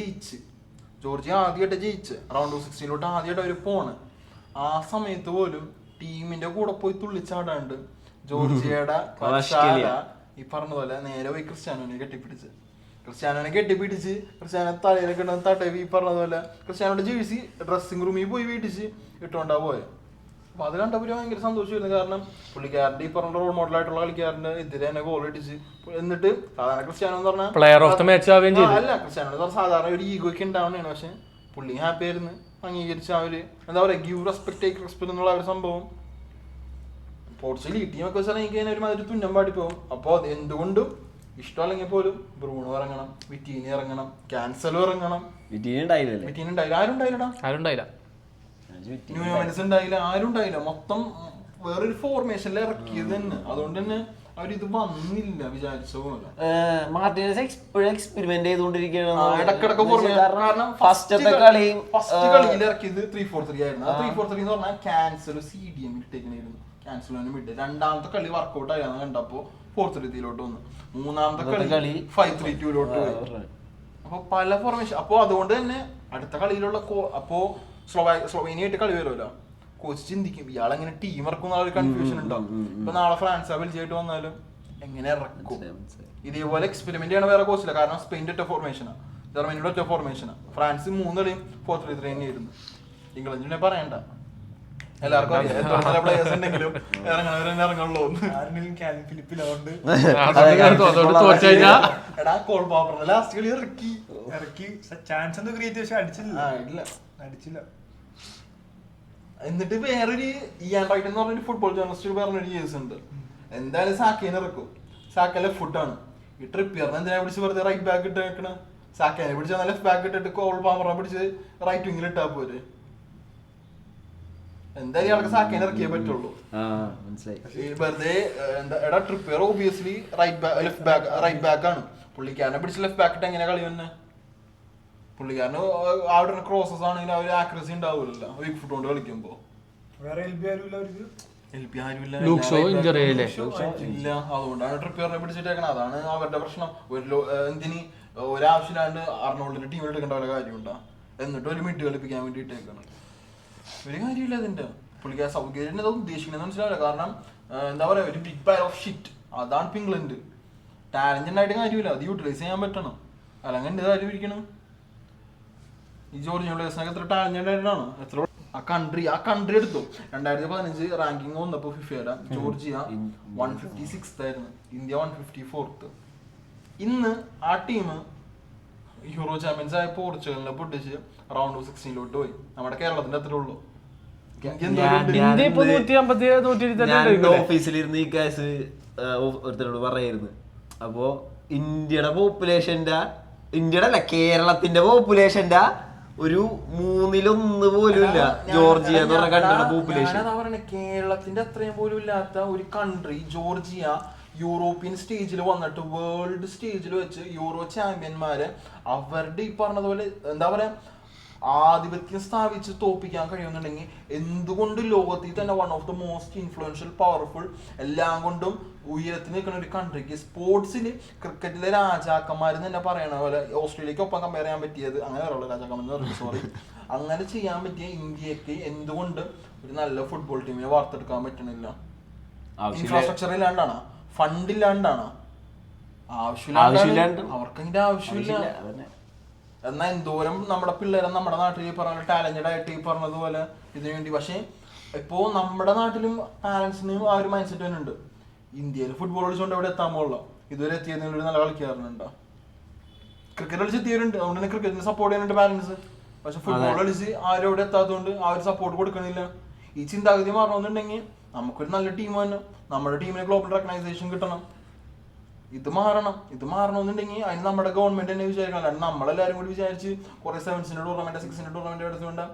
ജോർജിയ ആദ്യമായിട്ട് ജയിച്ച് റൗണ്ട് ഓഫ് 16 ആദ്യമായിട്ട് അവർ പോണ്. ആ സമയത്ത് പോലും ടീമിന്റെ കൂടെ പോയി തുള്ളിച്ചാടാണ്ട് ജോർജിയയുടെ ഈ പറഞ്ഞ പോലെ നേരെ പോയി ക്രിസ്ത്യാനോനെ കെട്ടിപ്പിടിച്ച് ക്രിസ്ത്യാനോ തലയിലൊക്കെ തടവി. ഈ പറഞ്ഞതുപോലെ ക്രിസ്ത്യാനോയുടെ ജേഴ്സി ഡ്രസ്സിംഗ് റൂമിൽ പോയി വീട്ടിച്ച് ഇട്ടുകൊണ്ടാ പോയത്. അപ്പൊ അത് കണ്ടപ്പോൾ ഭയങ്കര സന്തോഷമായിരുന്നു. കാരണം പുള്ളിക്കാരൻ്റെ ഈ പറഞ്ഞ റോൾ മോഡലായിട്ടുള്ള കളിക്കാരൻ്റെ എതിരെ തന്നെ ഗോൾ അടിച്ച്. എന്നിട്ട് സാധാരണ ക്രിസ്ത്യാനോ എന്ന് പറഞ്ഞാൽ പ്ലെയർ ഓഫ് ദ മാച്ച് ആവുകയും ചെയ്തു. അല്ല, ക്രിസ്ത്യാനോ എന്ന് പറഞ്ഞാൽ സാധാരണ ഒരു ഈഗോ ഒക്കെ ഉണ്ടാവുന്നതാണ്. പക്ഷെ പുള്ളി ഹാപ്പി ആയിരുന്നു, അംഗീകരിച്ച ആ ഒരു എന്താ പറയുക ഗീവ് റെസ്പെക്ട് ടേക്ക് റെസ്പെക്ട് എന്നുള്ള ഒരു സംഭവം. പോർച്ചുഗൽ ഈ ടീമൊക്കെ വെച്ചാൽ എനിക്ക് ഒരു മാതിരി തുന്നം പാടി പോകും. അപ്പോൾ അത് എന്തുകൊണ്ടും ഇഷ്ടമല്ലെങ്കിൽ പോലും ബ്രൂണോ ഇറങ്ങണം, വിറ്റീനി ഇറങ്ങണം, ക്യാൻസലും ഇറങ്ങണം. വിറ്റീനി ഉണ്ടായില്ല, ആരും ഉണ്ടായില്ല. ന്യൂനോ മെൻഡസ് ഉണ്ടായില്ല, ആരും ഉണ്ടായില്ല. മൊത്തം വേറൊരു ഫോർമേഷനിൽ ഇറക്കിയത് തന്നെ. അതുകൊണ്ട് തന്നെ അവരിത് വന്നില്ല വിചാരിച്ച പോലെ. മാർട്ടിനസ് ഇപ്പോഴും എക്സ്പെരിമെന്റ് ചെയ്തുകൊണ്ടിരിക്കുകയാണ്. ഇടക്കിടക്ക് കാരണം ഫസ്റ്റ് കളിയിൽ ഇറക്കിയത് 3-4-3 ആയിരുന്നു. 3-4-3 എന്ന് പറഞ്ഞാൽ ക്യാൻസലും CDM ഇട്ടേക്കണായിരുന്നു. ക്യാൻസലിന് വിട്ട് 2ാമത്തെ കളി വർക്കൗട്ട് ആയാന്ന് കണ്ടപ്പോ 4-3-3 വന്നു. 3ാമത്തെ കളി 5-3-2 പോയി. അപ്പൊ പല ഫോർമേഷൻ. അപ്പൊ അതുകൊണ്ട് തന്നെ അടുത്ത കളിയിലുള്ള അപ്പോ സ്ലോവേനിയായിട്ട് കളി വരുമല്ലോ, കോച്ച് ചിന്തിക്കും ഇയാളെങ്ങനെ ടീം ഇറക്കും എന്നുള്ള ഒരു കൺഫ്യൂഷൻ ഉണ്ടാവും. ഇപ്പൊ നാളെ ഫ്രാൻസ് ബെൽജിയായിട്ട് വന്നാലും എങ്ങനെ ഇറക്കും? ഇതേപോലെ എക്സ്പെരിമെന്റ് ചെയ്യണ വേറെ കോച്ചില്ല. കാരണം സ്പെയിൻ്റെ ഒറ്റ ഫോർമേഷനാണ്, ജർമ്മനിയുടെ ഒറ്റ ഫോർമേഷനാണ്. ഫ്രാൻസ് 3 കളിയും 4-3-3 തന്നെയായിരുന്നു. ഇംഗ്ലണ്ടിനെ പറയണ്ട, എല്ലാവർക്കും പ്ലേയേഴ്സ് ഉണ്ടെങ്കിലും ഇറങ്ങുള്ളൂ. എടാ കോൾ പാപ്പറിന്റെ ലാസ്റ്റ് കളി ഇറക്കി ഇറക്കി ചാൻസ് ഒന്ന് ക്രിയേറ്റ് പക്ഷെ അടിച്ചില്ല. എന്നിട്ട് വേറൊരു ഇയാൻ റൈറ്റ് എന്ന് പറഞ്ഞൊരു ഫുട്ബോൾ ജേർണലിസ്റ്റ് പറഞ്ഞൊരു കേസ് ഉണ്ട്. എന്തായാലും സാക്കേനെ ഇറക്കും, സാക്ക ലെഫ്റ്റാണ്. ഈ ട്രിപ്പിയറിനെ എന്തിനാ പിടിച്ച് വെറുതെ റൈറ്റ് ബാക്ക് ഇട്ട് വെക്കണ? സാക്കേനെ പിടിച്ചാൽ ലെഫ്റ്റ് ബാക്ക് ഇട്ടിട്ട് കോൾ പാമറിനെ പിടിച്ച് റൈറ്റ് വിങ്ങിൽ ഇട്ടാ പോരെ. എന്തായാലും ഇയാൾക്ക് സാക്കേനെ ഇറക്കിയേ പറ്റുള്ളൂ. വെറുതെ എടാ ട്രിപ്പിയർ ഓബിയസ്ലി റൈറ്റ് ബാക്ക് ആണ്. പുള്ളിക്കാരനെ പിടിച്ച് ലെഫ്റ്റ് ബാക്ക് ഇട്ട് എങ്ങനെ കളി തന്നെ? പുള്ളിക്കാരന് അവിടെ ക്രോസസ് ആണെങ്കിൽ ഒരു ആക്യുറസി ഉണ്ടാവില്ലല്ലോ വീക്ക് ഫുട്ട് കൊണ്ട് കളിക്കുമ്പോ. ഇല്ല, അതുകൊണ്ടാണ് ട്രിപ്പിയറിനെ പിടിച്ചിട്ടേക്കണത്. അതാണ് അവരുടെ പ്രശ്നം. എന്തിന് ഒരാവശ്യമില്ലാണ്ട് അർണോൾഡിന്റെ ടീമിൽ എടുക്കേണ്ട വല്ല കാര്യമുണ്ടാ? എന്നിട്ട് ഒരു മിഡ് കളിപ്പിക്കാൻ വേണ്ടി ഇട്ടേക്കണം. ഒരു കാര്യമില്ല അതിന്റെ. പുള്ളിക്കാർ സൗകര്യം ഉദ്ദേശിക്കുന്നത് മനസ്സിലാവില്ല. കാരണം എന്താ പറയാ, ഒരു ബിഗ് പയർ ഓഫ് ഷിറ്റ്. അതാണ് ഇപ്പൊ ഇംഗ്ലണ്ട്. ടാലന്റ് ആയിട്ട് കാര്യമില്ല, അത് യൂട്ടിലൈസ് ചെയ്യാൻ പറ്റണം. അല്ലെങ്കിൽ എന്ത് കാര്യം ഇരിക്കണം? ഈ ജോർജിയ പ്ലേയേഴ്സിനൊക്കെ എത്ര ടാലന്റഡ് ആയിട്ടാണ്. എത്ര ആ കൺട്രി എടുത്തു. 2015 റാങ്കിങ് വന്നപ്പോ ഫിഫയുടെ ജോർജിയ 156th ആയിരുന്നു, ഇന്ത്യ 154th. ഇന്ന് ആ ടീം യൂറോ ചാമ്പ്യൻസ് ആയ പോർച്ചുഗലിനെ പൊട്ടിച്ച് റൗണ്ട് ഓഫ് 16 പോയി. നമ്മുടെ കേരളത്തിന്റെ അത്രേ ഉള്ളൂ. ഓഫീസിലിരുന്ന് ഈ കേസ് ഒരുത്തരോട് പറയായിരുന്നു. അപ്പോ കേരളത്തിന്റെ പോപ്പുലേഷന്റെ ഒരു 1/3 പോലും ഇല്ല ജോർജിയ എന്ന് പറഞ്ഞ കൺട്രിയുടെ പോപ്പുലേഷൻ. കേരളത്തിന്റെ അത്രയും പോലും ഇല്ലാത്ത ഒരു കൺട്രി ജോർജിയ യൂറോപ്യൻ സ്റ്റേജിൽ വന്നിട്ട് വേൾഡ് സ്റ്റേജിൽ വെച്ച് യൂറോ ചാമ്പ്യന്മാരെ അവരുടെ ഈ പറഞ്ഞതുപോലെ എന്താ പറയാ ആധിപത്യം സ്ഥാപിച്ച് തോപ്പിക്കാൻ കഴിയുന്നുണ്ടെങ്കിൽ എന്തുകൊണ്ട് ലോകത്തിൽ തന്നെ one of the most influential powerful എല്ലാം കൊണ്ടും ഉയരത്തിൽ നിൽക്കുന്ന ഒരു കൺട്രിക്ക് സ്പോർട്സിൽ ക്രിക്കറ്റിലെ രാജാക്കന്മാരെന്ന് തന്നെ പറയണ പോലെ ഓസ്ട്രേലിയക്കൊപ്പം കമ്പയർ ചെയ്യാൻ പറ്റിയത് അങ്ങനെ പറയുള്ളൂ രാജാക്കന്മാർ സോറി അങ്ങനെ ചെയ്യാൻ പറ്റിയ ഇന്ത്യക്ക് എന്തുകൊണ്ട് ഒരു നല്ല ഫുട്ബോൾ ടീമിനെ വാർത്തെടുക്കാൻ പറ്റണില്ല? ഇൻഫ്രാസ്ട്രക്ചർ ഇല്ലാണ്ടാണ്, ഫണ്ട് ഇല്ലാണ്ടാണ്, ആവശ്യമില്ലാണ്ട് അവർക്ക് അതിന്റെ ആവശ്യമില്ല. എന്നാൽ എന്തോരം നമ്മുടെ പിള്ളേരെ നമ്മുടെ നാട്ടിൽ പറഞ്ഞ ടാലന്റഡ് ആയിട്ട് ഈ പറഞ്ഞതുപോലെ ഇതിനു വേണ്ടി. പക്ഷെ ഇപ്പോ നമ്മുടെ നാട്ടിലും പാരന്റ്സിന് ആ ഒരു മൈൻഡ് സെറ്റ് തന്നെ ഉണ്ട്. ഇന്ത്യയിൽ ഫുട്ബോൾ കളിച്ചുകൊണ്ട് എവിടെ എത്താൻ പോലുള്ള ഇതുവരെ എത്തിയതിൽ നല്ല കളിക്കാറുണ്ട്, ക്രിക്കറ്റ് കളിച്ച് എത്തിയവരുണ്ട്. അതുകൊണ്ട് തന്നെ ക്രിക്കറ്റിന് സപ്പോർട്ട് ചെയ്യാനുണ്ട് പാരന്റ്സ്. പക്ഷെ ഫുട്ബോൾ കളിച്ച് ആരും എവിടെ എത്താത്തതുകൊണ്ട് ആ ഒരു സപ്പോർട്ട് കൊടുക്കണില്ല. ഈ ചിന്താഗതി മാറണമെന്നുണ്ടെങ്കിൽ നമുക്കൊരു നല്ല ടീം തന്നെ, നമ്മുടെ ടീമിന് ഗ്ലോബൽ റെക്കഗ്നൈസേഷൻ കിട്ടണം. ഇത് മാറണമെന്നുണ്ടെങ്കിൽ അതിന് നമ്മുടെ ഗവൺമെന്റ് തന്നെ വിചാരിക്കണം. അല്ലാണ്ട് നമ്മളെല്ലാവരും കൂടി വിചാരിച്ച് കുറെ 7ന്റെ ടൂർണമെന്റ് 6ന്റെ ടൂർണമെന്റ് എടുത്തുകൊണ്ട്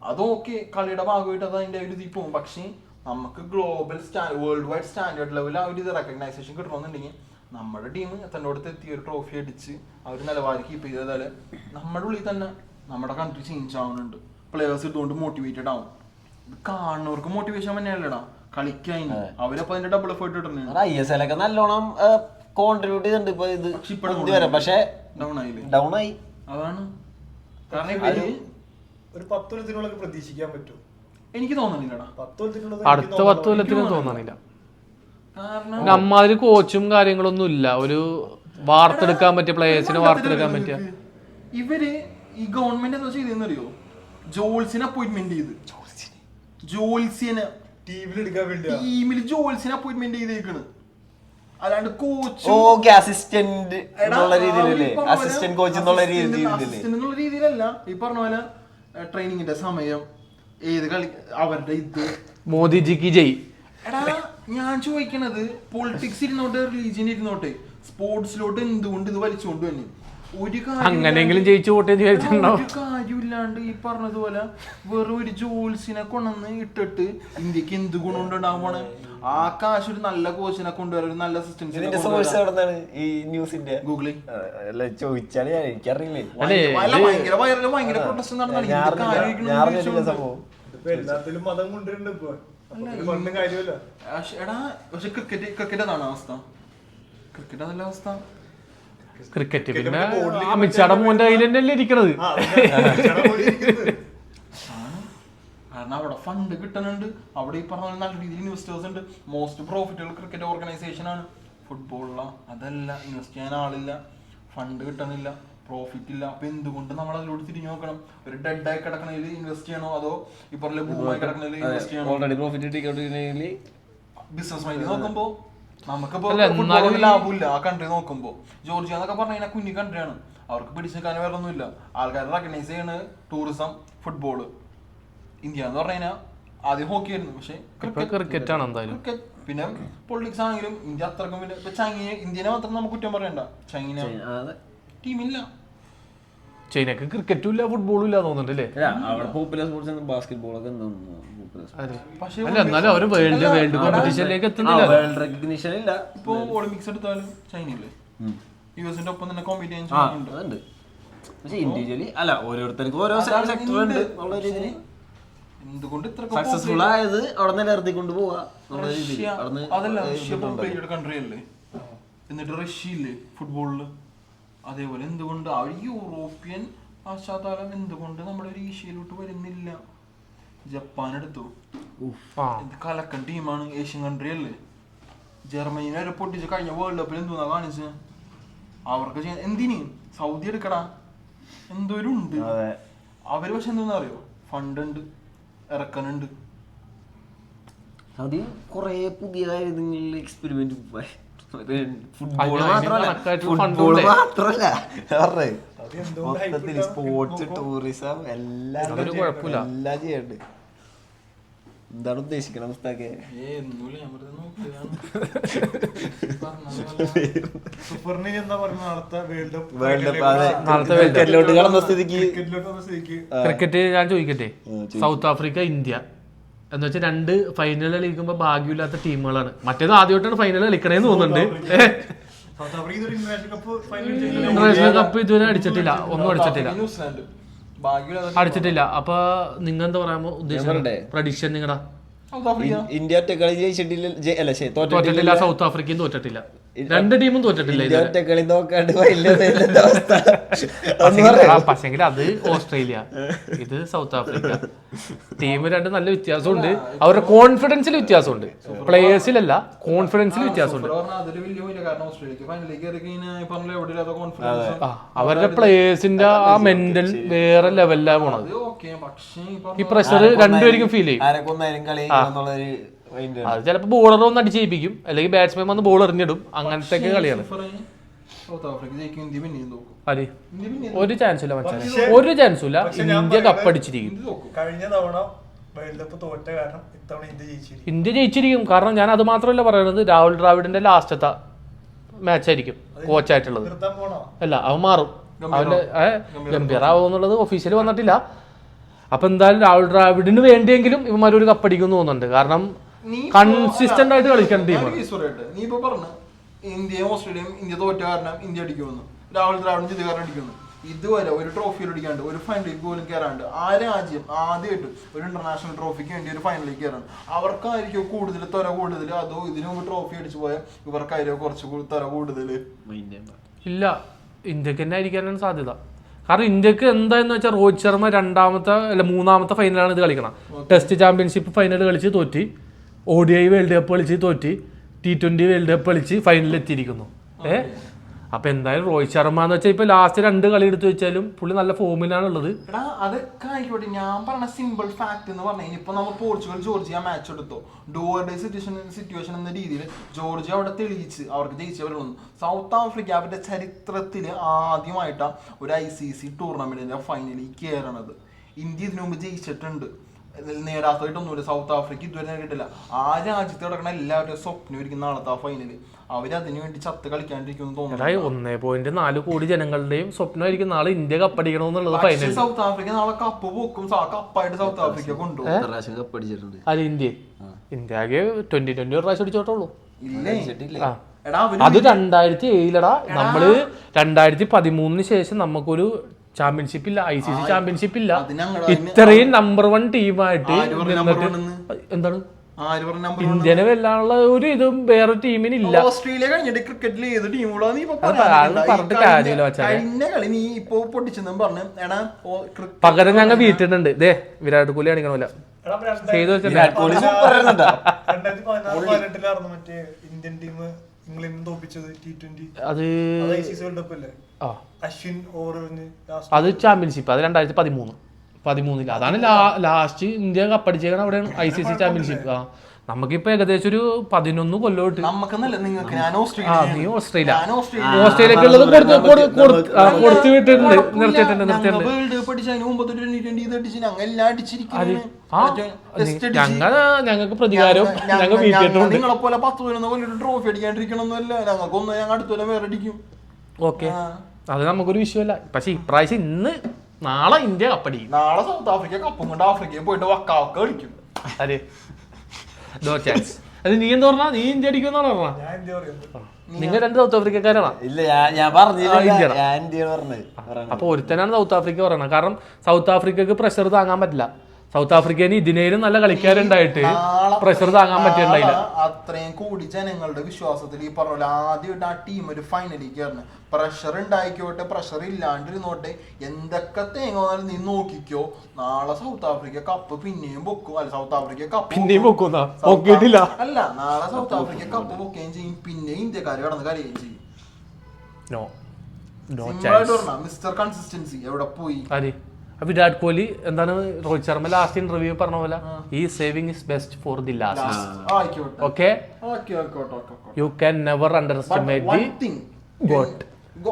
അതൊക്കെ കളിയുടെ ഭാഗമായിട്ട് അത് അതിന്റെ ഒരു ഇതിൽ പോകും. പക്ഷേ നമുക്ക് ഗ്ലോബൽ വേൾഡ് വൈഡ് സ്റ്റാൻഡേർഡ് ലെവലിൽ ആ ഒരു ഇത് റെക്കഗ്നൈസേഷൻ കിട്ടണമെന്നുണ്ടെങ്കിൽ നമ്മുടെ ടീം തന്നോടത്ത് എത്തിയ ഒരു ട്രോഫി അടിച്ച് അവർ നിലവാരം കീപ്പ് ചെയ്താൽ നമ്മുടെ ഉള്ളിൽ തന്നെ നമ്മുടെ കൺട്രി ചേഞ്ച് ആവുന്നുണ്ട്. പ്ലെയേഴ്സ് ഇതുകൊണ്ട് മോട്ടിവേറ്റഡ് ആവും. ഇത് കാണുന്നവർക്ക് മോട്ടിവേഷൻ തന്നെയല്ലടാ കളിക്കാൻ. അവരപ്പോ അതിന്റെ ഡബിൾ എഫേർട്ട് ഇടുന്നുണ്ട്. ISL ഒക്കെ നല്ലോണം കോൺട്രിബ്യൂട്ട് ചെയ്തിട്ടുണ്ട് ഇപ്പൊ ഇത് വരെ. പക്ഷെ ഡൗൺ ആയി. അതാണ് കാരണം ഒരു 10 കൊല്ലത്തിനുള്ളിൽ പ്രതീക്ഷിക്കാൻ പറ്റും എനിക്ക് തോന്നുന്നില്ലടാ. അടുത്ത 10 കൊല്ലത്തിനും തോന്നണില്ല. നമ്മാതിരി കോച്ചും കാര്യങ്ങളൊന്നും ഇല്ല. ഒരു വാർത്തെടുക്കാൻ പറ്റിയ പ്ലേയേഴ്സിനെ വാർത്തെടുക്കാൻ പറ്റിയ ഇവര് ഈ ഗവൺമെന്റ് എന്താ ചെയ്തെന്നറിയോ? ജോൾസിനെ അപ്പോയിന്റ്മെന്റ് ചെയ്ത് ടീമിൽ ജോൾസിനെ അപ്പോയിന്റ്മെന്റ് ചെയ്തേക്കണ്. അല്ലാണ്ട് കോച്ച് അസിസ്റ്റന്റ് അസിസ്റ്റന്റ് കോച്ച് എന്നുള്ള രീതിയിലല്ല. ഈ പറഞ്ഞ പോലെ ട്രെയിനിങ്ങിന്റെ സമയം ഏത് കളി അവരുടെ ഇത് മോദിജിക്ക് ജയ്. എടാ ഞാൻ ചോദിക്കണത് പൊളിറ്റിക്സ് ഇരുന്നോട്ടെ റിലീജിയൻ ഇരുന്നോട്ടെ സ്പോർട്സിലോട്ട് എന്തുകൊണ്ട് ഇത് വലിച്ചുകൊണ്ട് തന്നെ ഒരു അങ്ങനെയെങ്കിലും ജയിച്ചു പോട്ടെ കാര്യമില്ലാണ്ട് ഈ പറഞ്ഞതുപോലെ വെറും ഒരു ജോൽസിനെ കൊണ്ടുവന്ന് ഇട്ടിട്ട് ഇന്ത്യക്ക് എന്ത് ഗുണം ഉണ്ടാവുകയാണ്? ആ കാശ് ഒരു നല്ല കോച്ചിനെ കൊണ്ടുവരാൻ ഒരു നല്ല അസിസ്റ്റൻസിനെ ഗൂഗിളിൽ ചോദിച്ചാൽ എനിക്കറിയില്ലേ. ഭയങ്കര പ്രൊട്ടസ്റ്റ് നടന്നാണ്. എല്ലാത്തിലും മതം കൊണ്ടുവരുന്നുണ്ട് ഇപ്പൊ. എടാ പക്ഷെ ക്രിക്കറ്റ് അതാണ് അവസ്ഥ. ക്രിക്കറ്റ് അതല്ല അവസ്ഥ. ക്രിക്കറ്റ് പിന്നെ അമിത്ഷാടെ മോന്റെ കയ്യിൽ തന്നെയല്ലേ ഇരിക്കണത്. കാരണം അവിടെ ഫണ്ട് കിട്ടുന്നുണ്ട്. അവിടെ ഈ പറഞ്ഞ നല്ല രീതിയിൽ ഇൻവെസ്റ്റേഴ്സ് ഉണ്ട്. മോസ്റ്റ് പ്രോഫിറ്റബിൾ ക്രിക്കറ്റ് ഓർഗനൈസേഷൻ ആണ് ഫുട്ബോളില. അതല്ല, ഇൻവെസ്റ്റ് ചെയ്യാൻ ആളില്ല, ഫണ്ട് കിട്ടണില്ല, പ്രോഫിറ്റ് ഇല്ല. അപ്പൊ എന്തുകൊണ്ട് നമ്മൾ അതിലോട്ട് തിരിഞ്ഞു നോക്കണം? ഒരു ഡെഡ് ആയി കിടക്കണതിൽ ഇൻവെസ്റ്റ് ചെയ്യണോ അതോ ഈ പറഞ്ഞ ഭൂമായി കിടക്കണതിൽ ഇൻവെസ്റ്റ് ചെയ്യണോ? ഓൾറെഡി പ്രോഫിറ്റ് ബിസിനസ് മൈൻഡ് നോക്കുമ്പോ നമുക്കിപ്പോ ഫുട്ബോളിൽ ലാഭമില്ല ആ കൺട്രി നോക്കുമ്പോ. ജോർജിയ എന്നൊക്കെ പറഞ്ഞു കഴിഞ്ഞാൽ കുഞ്ഞി കൺട്രിയാണ്, അവർക്ക് പിടിച്ചു നിൽക്കാൻ വേറെ ഒന്നുമില്ല. ആൾക്കാരെ റെക്കഗ്നൈസ് ചെയ്യണ് ടൂറിസം, ഫുട്ബോള്. ഇന്ത്യ എന്ന് പറഞ്ഞു കഴിഞ്ഞാൽ ആദ്യം ഹോക്കി ആയിരുന്നു, പക്ഷെ ക്രിക്കറ്റ് ആണ് എന്തായാലും. പിന്നെ പൊളിറ്റിക്സ് ആണെങ്കിലും ഇന്ത്യ അത്രക്കും വലിയ ഇപ്പൊ ഇന്ത്യനെ മാത്രം നമുക്ക് കുറ്റം പറയണ്ട, ചൈന ടീമില്ല. ചൈനക്ക് ക്രിക്കറ്റും ഇല്ല ഫുട്ബോളും ഇല്ല തോന്നുന്നുണ്ട് അല്ലേ? അല്ല എന്നാലും അവര് വേൾഡ് കോമ്പറ്റീഷനിലേക്ക് എത്തുന്നില്ല. ഇപ്പൊ ഒളിമ്പിക്സ് എടുത്താലും ചൈനയില്ലേ, യുഎസിന്റെ ഒപ്പം തന്നെ കോമ്പീറ്റ് ചെയ്യാൻ. പക്ഷെ ഇൻഡിവിജ്വലി അല്ല, ഓരോരുത്തർക്കും ഓരോ സെക്ടർ ഉണ്ട്. എന്തുകൊണ്ട് ഇത്ര സക്സസ്ഫുൾ ആയത് അവിടെ നിലനിർത്തിക്കൊണ്ട് പോവാ. അതല്ല, റഷ്യ പോപ്പുലേറ്റഡ് കൺട്രി അല്ലേ, എന്നിട്ട് റഷ്യ ഇല്ലേ ഫുട്ബോളില്. അതേപോലെ എന്തുകൊണ്ട് ആ യൂറോപ്യൻ പശ്ചാത്തലം എന്തുകൊണ്ട് നമ്മുടെ ഒരു ഏഷ്യയിലോട്ട് വരുന്നില്ല? ജപ്പാൻ എടുത്തു, കലക്കൻ ടീമാണ്, ഏഷ്യൻ കൺട്രി അല്ലേ. ജർമ്മനിനെ വരെ പൊട്ടിച്ച് കഴിഞ്ഞ വേൾഡ് കപ്പിൽ എന്തുന്നാ കാണിച്ചത്? അവർക്ക് എന്തിന് സൗദി എടുക്കടാ, എന്തോരം ഉണ്ട് അവര്. പക്ഷെ എന്താ അറിയോ, ഫണ്ട് ഉണ്ട്, ഇറക്കാനുണ്ട്. സൗദി കൊറേ പുതിയ കാര്യങ്ങളിൽ എക്സ്പെരിമെന്റ്, ഫുട്ബോൾ മാത്രല്ല മൊത്തത്തിൽ സ്പോർട്സ്, ടൂറിസം എല്ലാം ചെയ്യണ്ട്. എന്താണ് ഉദ്ദേശിക്കണം മുസ്താഖേ? ക്രിക്കറ്റ് ഞാൻ ചോദിക്കട്ടെ, സൗത്ത് ആഫ്രിക്ക, ഇന്ത്യ എന്ന് വെച്ചാൽ 2 ഫൈനൽ കളിക്കുമ്പോ ഭാഗ്യമില്ലാത്ത ടീമുകളാണ്. മറ്റേത് ആദ്യമായിട്ടാണ് ഫൈനൽ കളിക്കണേന്ന് തോന്നുന്നുണ്ട്. ഇന്റർനാഷണൽ കപ്പ് ഇതുവരെ അടിച്ചിട്ടില്ല, ഒന്നും അടിച്ചിട്ടില്ല. അപ്പൊ നിങ്ങൾ എന്താ പറയാമോ ഉദ്ദേശം, പ്രഡിക്ഷൻ നിങ്ങടാ? ഇന്ത്യ ഒറ്റക്കളി ജയിച്ചിട്ടില്ല, തോറ്റിട്ടില്ല. സൗത്ത് ആഫ്രിക്കയും തോറ്റിട്ടില്ല, 2 ടീമും തോറ്റിട്ടില്ല. ഒറ്റക്കളി നോക്കാണ്ട് പക്ഷെങ്കിൽ അത് ഓസ്ട്രേലിയ, ഇത് സൗത്ത് ആഫ്രിക്ക. ടീം 2 നല്ല വ്യത്യാസമുണ്ട്, അവരുടെ കോൺഫിഡൻസിൽ വ്യത്യാസമുണ്ട്, പ്ലേയേഴ്സിലല്ല കോൺഫിഡൻസിൽ വ്യത്യാസമുണ്ട്. അവരുടെ പ്ലേയേഴ്സിന്റെ ആ മെന്റൽ വേറെ ലെവലിലാണ് പോണത്. ഈ പ്രഷർ രണ്ടുപേർക്കും ഫീൽ ചെയ്യും. അത് ചിലപ്പോ ബോളർ ഒന്ന് അടിച്ചേൽപ്പിക്കും, അല്ലെങ്കിൽ ബാറ്റ്സ്മാൻ വന്ന് ബോൾ എറിഞ്ഞിടും. അങ്ങനത്തെ കളിയാണ്. ഒരു ചാൻസും ഇല്ല മച്ചാനെ, ഒരു ചാൻസും ഇല്ല. ഇന്ത്യ കപ്പടിച്ചിരിക്കും. കഴിഞ്ഞ തവണ വേൾഡ് കപ്പ് തോറ്റ കാരണം ഇത്തവണ ഇന്ത്യ ജയിച്ചിരിക്കും. കാരണം ഞാൻ അത് മാത്രമല്ല പറയുന്നത്, രാഹുൽ ദ്രാവിഡിന്റെ ലാസ്റ്റത്തെ മാച്ചായിരിക്കും കോച്ചായിട്ടുള്ളത്. അല്ല, അവൻ മാറും. അവന്റെ ഗംഭീറാവുന്നുള്ളത് ഒഫീഷ്യലി വന്നിട്ടില്ല. അപ്പൊ എന്തായാലും രാഹുൽ ദ്രാവിഡിന് വേണ്ടിയെങ്കിലും ഇവന്മാരൊരു കപ്പടിക്കും തോന്നുന്നുണ്ട്. കാരണം കൺസിസ്റ്റന്റ് ആയിട്ട് കളിക്കാൻ ടീമാണ്. നീ ഇപ്പൊ പറഞ്ഞു ഇന്ത്യയും ഓസ്ട്രേലിയയും ഇന്ത്യ തോറ്റ കാരണം ഇന്ത്യ അടിക്കുമെന്ന്, രാഹുൽ ദ്രാവിഡും ജിത് കാരണം അടിക്കുന്നു. ഇതുവരെ ഒരു ട്രോഫിയിൽ അടിക്കാണ്ട്, ഒരു ഫൈനലിലേക്ക് പോലും കയറാണ്ട് ആ രാജ്യം ആദ്യമായിട്ട് ഒരു ഇന്റർനാഷണൽ ട്രോഫിക്ക് വേണ്ടി ഒരു ഫൈനലിലേക്ക് കയറാണ്. അവർക്കായിരിക്കും കൂടുതൽ ത്വര കൂടുതൽ, അതോ ഇതിനു മുമ്പ് ട്രോഫി അടിച്ചു പോയ ഇവർക്കായിരിക്കും കുറച്ച് ത്വര കൂടുതൽ? ഇല്ല, ഇന്ത്യക്ക് തന്നെ ആയിരിക്കാനാണ് സാധ്യത. കാരണം ഇന്ത്യക്ക് എന്താന്ന് വെച്ചാൽ രോഹിത് ശർമ്മ 3ാമത്തെ ഫൈനലാണ് ഇത് കളിക്കണം. ടെസ്റ്റ് ചാമ്പ്യൻഷിപ്പ് ഫൈനൽ കളിച്ച് തോറ്റി, ODI വേൾഡ് കപ്പ് കളിച്ച് തോറ്റി, T20 വേൾഡ് കപ്പ് കളിച്ച് ഫൈനലിൽ എത്തിയിരിക്കുന്നു. അപ്പൊ എന്തായാലും രോഹിത് ശർമ്മ എന്ന് വെച്ചാൽ ഇപ്പൊ ലാസ്റ്റ് 2 കളി എടുത്തു വെച്ചാലും പുള്ളി നല്ല ഫോമിലാണുള്ളത്. അതൊക്കെ ആയിക്കോട്ടെ, ഞാൻ പറഞ്ഞ സിമ്പിൾ ഫാക്ട് എന്ന് പറഞ്ഞാൽ ഇപ്പൊ നമ്മൾ പോർച്ചുഗൽ ജോർജിയ മാച്ച് എടുത്തോ, ഡു ഓർ ഡൈ സിറ്റുവേഷൻ എന്ന രീതിയിൽ ജോർജിയ അവിടെ തെളിയിച്ച് അവർക്ക് ജയിച്ചവരുള്ളൂ. സൗത്ത് ആഫ്രിക്ക അവരുടെ ചരിത്രത്തിൽ ആദ്യമായിട്ടാണ് ഒരു ICC ടൂർണമെന്റിന്റെ ഫൈനലിൽ കയറണത്. ഇന്ത്യ ഇതിനു മുമ്പ് ജയിച്ചിട്ടുണ്ട്, നേടാത്തതായിട്ടൊന്നുമില്ല. സൗത്ത് ആഫ്രിക്ക ഇതുവരെ നേടിയിട്ടില്ല. ആ രാജ്യത്ത് കിടക്കണ എല്ലാവരും സ്വപ്നം ഇരിക്കുന്ന നാളത്തെ ആ ഫൈനല് അവരതിനു വേണ്ടി ചത്ത് കളിക്കാണ്ടിരിക്കും തോന്നുന്നു. 1.4 കോടി ജനങ്ങളുടെയും സ്വപ്നമായിരിക്കും നാളെ ഇന്ത്യ കപ്പടിക്കണമെന്നുള്ളത്. ഫൈനൽ സൗത്ത് ആഫ്രിക്ക നാളെ കപ്പ് പോക്കും, കപ്പായിട്ട് സൗത്ത് ആഫ്രിക്ക കൊണ്ടുപോകും. അത് ഇന്ത്യ ആകെ 2020 ഒരു പ്രാവശ്യം അടിച്ചോട്ടുള്ളൂ. അത് 2007 നമ്മള് 2013 ശേഷം നമുക്കൊരു ചാമ്പ്യൻഷിപ്പ് ഇല്ല, ICC ചാമ്പ്യൻഷിപ്പ് ഇല്ല. ഇത്രയും നമ്പർ 1 ടീമായിട്ട് എന്താണ് ഇന്ത്യനെ വെല്ലാനുള്ള ഒരു ഇതും വേറെ ടീമിനില്ല. ഓസ്ട്രേലിയ കഴിഞ്ഞിട്ട് ക്രിക്കറ്റിൽ ഏത് ടീമുകളാ നീ പറഞ്ഞിട്ട് കാര്യമില്ല. പകരം ഞങ്ങൾ വീട്ടിട്ടുണ്ട്. ഇതേ വിരാട് കോഹ്ലി കാണിക്കണമല്ല ചെയ്തു വെച്ചിട്ട് അത് ചാമ്പ്യൻഷിപ്പ്, അത് 2013 അതാണ് ലാസ്റ്റ് ഇന്ത്യ കപ്പടിച്ചേക്കണ അവിടെയാണ് ICC ചാമ്പ്യൻഷിപ്പ്. നമുക്കിപ്പോ ഏകദേശം ഒരു 11 കൊല്ലമായിട്ട് നമുക്കെന്നല്ല നിങ്ങൾക്ക്. ഞാൻ നീ ഓസ്ട്രേലിയ ഓസ്ട്രേലിയക്കുള്ളത് കൊടുത്തു വിട്ടിട്ടുണ്ട്, നിർത്തിയിട്ടുണ്ട്. വേൾഡ് കപ്പ് അടിച്ച് അതിന് മുമ്പ് അടിച്ച് ഞങ്ങൾ എല്ലാം അടിച്ചിരിക്കുന്നത്. ഞങ്ങൾക്ക് പ്രതികാരവും ഞങ്ങൾ വീട്ടിട്ടുണ്ട്. നിങ്ങളെ പോലെ 10-11 കൊല്ലം ട്രോഫി അടിക്കാണ്ടിരിക്കണമെന്നല്ല, ഞങ്ങൾക്കൊന്ന് ഞങ്ങൾ അടുത്ത കൊല്ലം വേറെ അടിക്കും. ഓക്കെ, അത് നമുക്കൊരു വിഷയമല്ല. പക്ഷെ ഇപ്രാവശ്യം നാളെ ഇന്ത്യ കപ്പടിക്കും. നാളെ സൗത്ത് ആഫ്രിക്ക കപ്പും കൊണ്ട് ആഫ്രിക്കയിൽ പോയിട്ട് വക്ക കളിക്കും. അതെ, നോ ചാൻസ്. അത് നീ എന്താ പറഞ്ഞാ? നീ ഇന്ത്യ അടിക്കുമെന്നാണ് പറഞ്ഞാ? ഞാൻ ഇന്ത്യ പറയുന്നത്. നിങ്ങൾ 2 സൗത്ത് ആഫ്രിക്കക്കാരാണ്. ഇല്ല, ഞാൻ പറഞ്ഞത്. അപ്പൊ ഒരുത്തനാണ് സൗത്ത് ആഫ്രിക്ക പറയണത്. കാരണം സൗത്ത് ആഫ്രിക്കക്ക് പ്രഷർ താങ്ങാൻ പറ്റില്ല. സൗത്ത് ആഫ്രിക്കന് ഇതിനേലും നല്ല കളിക്കാരുണ്ടായിട്ട് പ്രഷർ താങ്ങാൻ പറ്റിയിട്ടുണ്ടായില്ല. അത്രയും കൂടി ജനങ്ങളുടെ വിശ്വാസത്തിൽ ഈ പറഞ്ഞ പോലെ ആദ്യമായിട്ട് ആ ടീം ഒരു ഫൈനലിലേക്ക് കയറണം. പ്രഷർ ഉണ്ടായിക്കോട്ടെ, പ്രഷർ ഇല്ലാണ്ടിരുന്നോട്ടെ, എന്തൊക്കെ തേങ്ങ നീ നോക്കിക്കോ, നാളെ സൗത്ത് ആഫ്രിക്ക കപ്പ് പിന്നെയും പൊക്കും. അല്ല, സൗത്ത് ആഫ്രിക്ക കപ്പ് പിന്നെയും പൊക്കുന്ന പൊക്കിയിട്ടില്ല. അല്ല, നാളെ സൗത്ത് ആഫ്രിക്ക കപ്പ് പൊക്കുകയും ചെയ്യും, പിന്നെ ഇന്ത്യക്കാർ കടന്ന് കരയുകയും ചെയ്യും. മിസ്റ്റർ കൺസിസ്റ്റൻസി എവിടെ പോയി? വിരാട് കോഹ്ലി എന്താണ് രോഹിത് ശർമ്മ ലാസ്റ്റ് ഇന്റർവ്യൂ പറഞ്ഞ പോലെ ഈ saving is best for the last. Okay, you can never under estimate the got.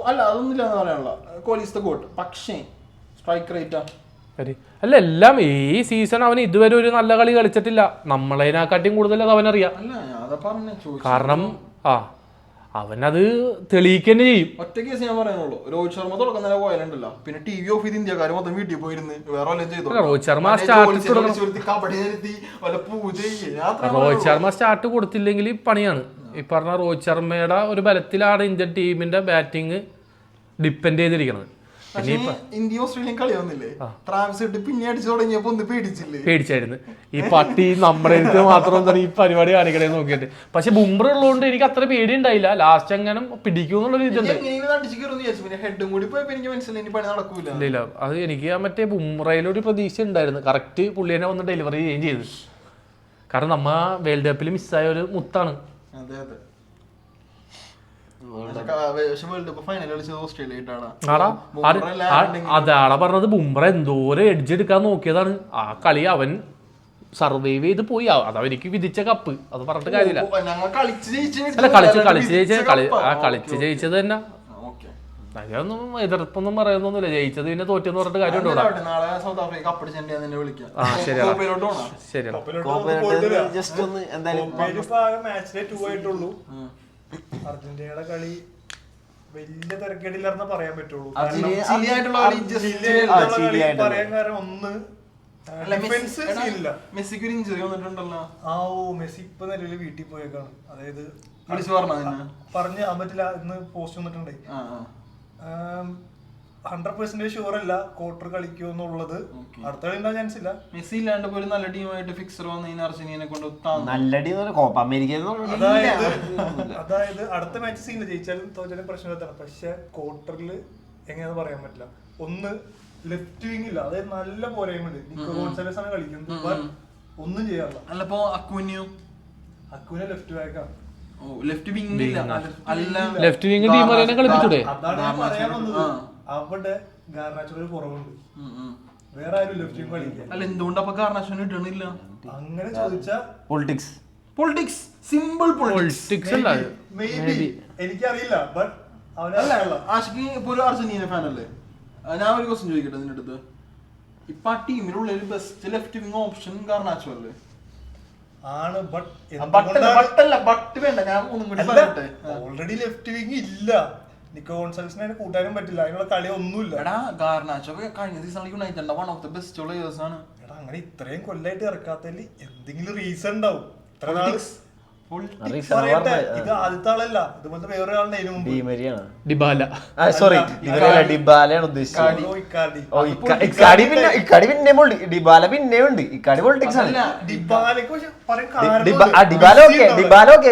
അല്ല, അതൊന്നുമില്ല എന്ന് പറയാനുള്ള. Kohli is the got. പക്ഷേ സ്ട്രൈക്ക് റേറ്റാ അല്ല, എല്ലാം ഈ സീസൺ അവന് ഇതുവരെ ഒരു നല്ല കളി കളിച്ചിട്ടില്ല. നമ്മളതിനെക്കാട്ടിയും കൂടുതൽ അത് അവനറിയാം. കാരണം അവനത് തെളിയിക്കുക ചെയ്യും. ഒറ്റ കേസ് ഞാൻ പറയാനുള്ളൂ, രോഹിത് ശർമ്മ തുടക്കം തന്നെ പോയാലുണ്ടല്ലോ, പിന്നെ ടി വി ഓഫ് ചെയ്ത് ഇന്ത്യക്കാർ മൊത്തം വീട്ടിൽ പോയിരുന്ന് വേറെ വല്ലതും ചെയ്തു. രോഹിത് ശർമ്മ സ്റ്റാർട്ട് കൊടുത്തില്ലെങ്കിൽ പണിയാണ്. ഈ പറഞ്ഞ രോഹിത് ശർമ്മയുടെ ഒരു ബലത്തിലാണ് ഇന്ത്യൻ ടീമിന്റെ ബാറ്റിംഗ് ഡിപ്പെൻഡ് ചെയ്തിരിക്കുന്നത്. ഇന്ത്യ ഓസ്ട്രേലിയൻ കളി വന്നില്ലേ, ട്രാവൽസ് ഇട്ട് പിന്നെ അടിച്ചു തുടങ്ങിയപ്പോ ഒന്ന് പേടിച്ചായിരുന്നു. ഈ പട്ടി നമ്മുടെ അടുത്ത് മാത്രം എന്താണ് ഈ പരിപാടി കാണിക്കണേ നോക്കിയിട്ട്. പക്ഷെ ബുംറ ഉള്ളതുകൊണ്ട് എനിക്ക് അത്ര പേടി ഉണ്ടായില്ല. ലാസ്റ്റ് എങ്ങനെ പിടിക്കുമെന്നുള്ളൊരു ഇതുണ്ട്. ഇല്ല, അത് എനിക്ക് മറ്റേ ബുംറയിലൊരു പ്രതീക്ഷ ഉണ്ടായിരുന്നു. കറക്റ്റ് പുള്ളി തന്നെ വന്ന് ഡെലിവറി ചെയ്യുകയും ചെയ്തു. കാരണം നമ്മ വേൾഡ് കപ്പിൽ മിസ്സായ ഒരു മുത്താണ്. അതാളെ പറഞ്ഞത് ബുംറ എന്തോരം എഡ്ജ് എടുക്കാൻ നോക്കിയതാണ്. ആ കളി അവൻ സർവൈവ് ചെയ്ത് പോയി. അത് അവർക്ക് വിധിച്ച കപ്പ്, അത് പറഞ്ഞിട്ട് കാര്യമില്ല. അല്ല, കളിച്ച് ജയിച്ചത് തന്നെ. അതിനൊന്നും എതിർപ്പൊന്നും പറയുന്നൊന്നുമില്ല. ജയിച്ചത് പിന്നെ തോറ്റെന്ന് പറഞ്ഞിട്ട് കാര്യമുണ്ടോ? അർജന്റീനയുടെ കളി വലിയ തിരക്കേടില്ലാന്ന് പറയാൻ പറ്റുള്ളൂ. പറയാൻ കാരണം ഒന്ന്, മെസ്സി ഇപ്പൊ നിലവില് വീട്ടിൽ പോയേക്കാണ്. അതായത് പറയാൻ പറ്റില്ല. ഇന്ന് പോസ്റ്റ് വന്നിട്ടുണ്ടായി. 100% ഷുവർ അല്ല ക്വാർട്ടർ കളിക്കോ എന്നുള്ളത്. അടുത്ത കളി ഉണ്ടാകാൻ ചാൻസ് ഇല്ല. മെസ്സി ഇല്ലാണ്ട് പോലും നല്ല ടീമായിട്ട് ഫിക്സർ വന്നതിന് അർജന്റീനെ കൊണ്ട് അതായത് അടുത്ത മാച്ച് സീനിൽ ജയിച്ചാലും തോറ്റാലും പ്രശ്നത്താണ്. പക്ഷെ ക്വാർട്ടറിൽ എങ്ങനെയാന്ന് പറയാൻ പറ്റില്ല. ഒന്ന്, ലെഫ്റ്റ് വിങ് ഇല്ല, അതായത് നല്ല പോരായ്മയുണ്ട്. നിക്കോ ഗോൺസാലസ് ആണ് കളിക്കുന്നത്, ഒന്നും ചെയ്യാറില്ല. അല്ലപ്പോ അക്വിന ലെഫ്റ്റ് ബാക്കാണ്. Left wing left wing team കളിപ്പിച്ചൂടെ? അതാണ് ഞാൻ പറയാൻ വന്നത്. അവിടെ ഗാർനാച്ചോയുടെ കുറവുണ്ട്. വേറെ ആരും ലെഫ്റ്റ് വിങ് കളിക്കാൻ. അല്ല, എന്തുകൊണ്ട് അപ്പൊ ഗാർനാച്ചോനെ ഇടണില്ല? അങ്ങനെ ചോദിച്ചാ പൊളിറ്റിക്സ്, സിമ്പിൾ പൊളിറ്റിക്സ്. എനിക്കറിയില്ല. ബട്ട് ആഷിക്ക് ഇപ്പൊ ഒരു അർജന്റീന ഫാൻ അല്ലേ? ഞാൻ ഒരു ക്വസ്റ്റ്യൻ ചോദിക്കട്ടെ നിന്റെ അടുത്ത്. ഇപ്പൊ ആ ടീമിലുള്ള ഒരു best left wing option Garnacho അല്ലേ? ആണ്. ഓൾറെഡി ലെഫ്റ്റ് വിങ് ഇല്ല. നിക്കോ ഗോൺസാലസിനെ കൂട്ടാനും പറ്റില്ല. അതിനുള്ള കളി ഒന്നുമില്ല. ഗാർനാച്ചോ കഴിഞ്ഞ സീസണിൽ United one of the best players ആണ്. അങ്ങനെ ഇത്രയും കൊല്ലായിട്ട് ഇറക്കാത്തതിൽ എന്തെങ്കിലും റീസൺ ഉണ്ടാവും. ഇത്ര നാള് ഇത് ആദ്യത്തെ ആളല്ല, ഇതുപോലത്തെ വേറെ ആളുടെ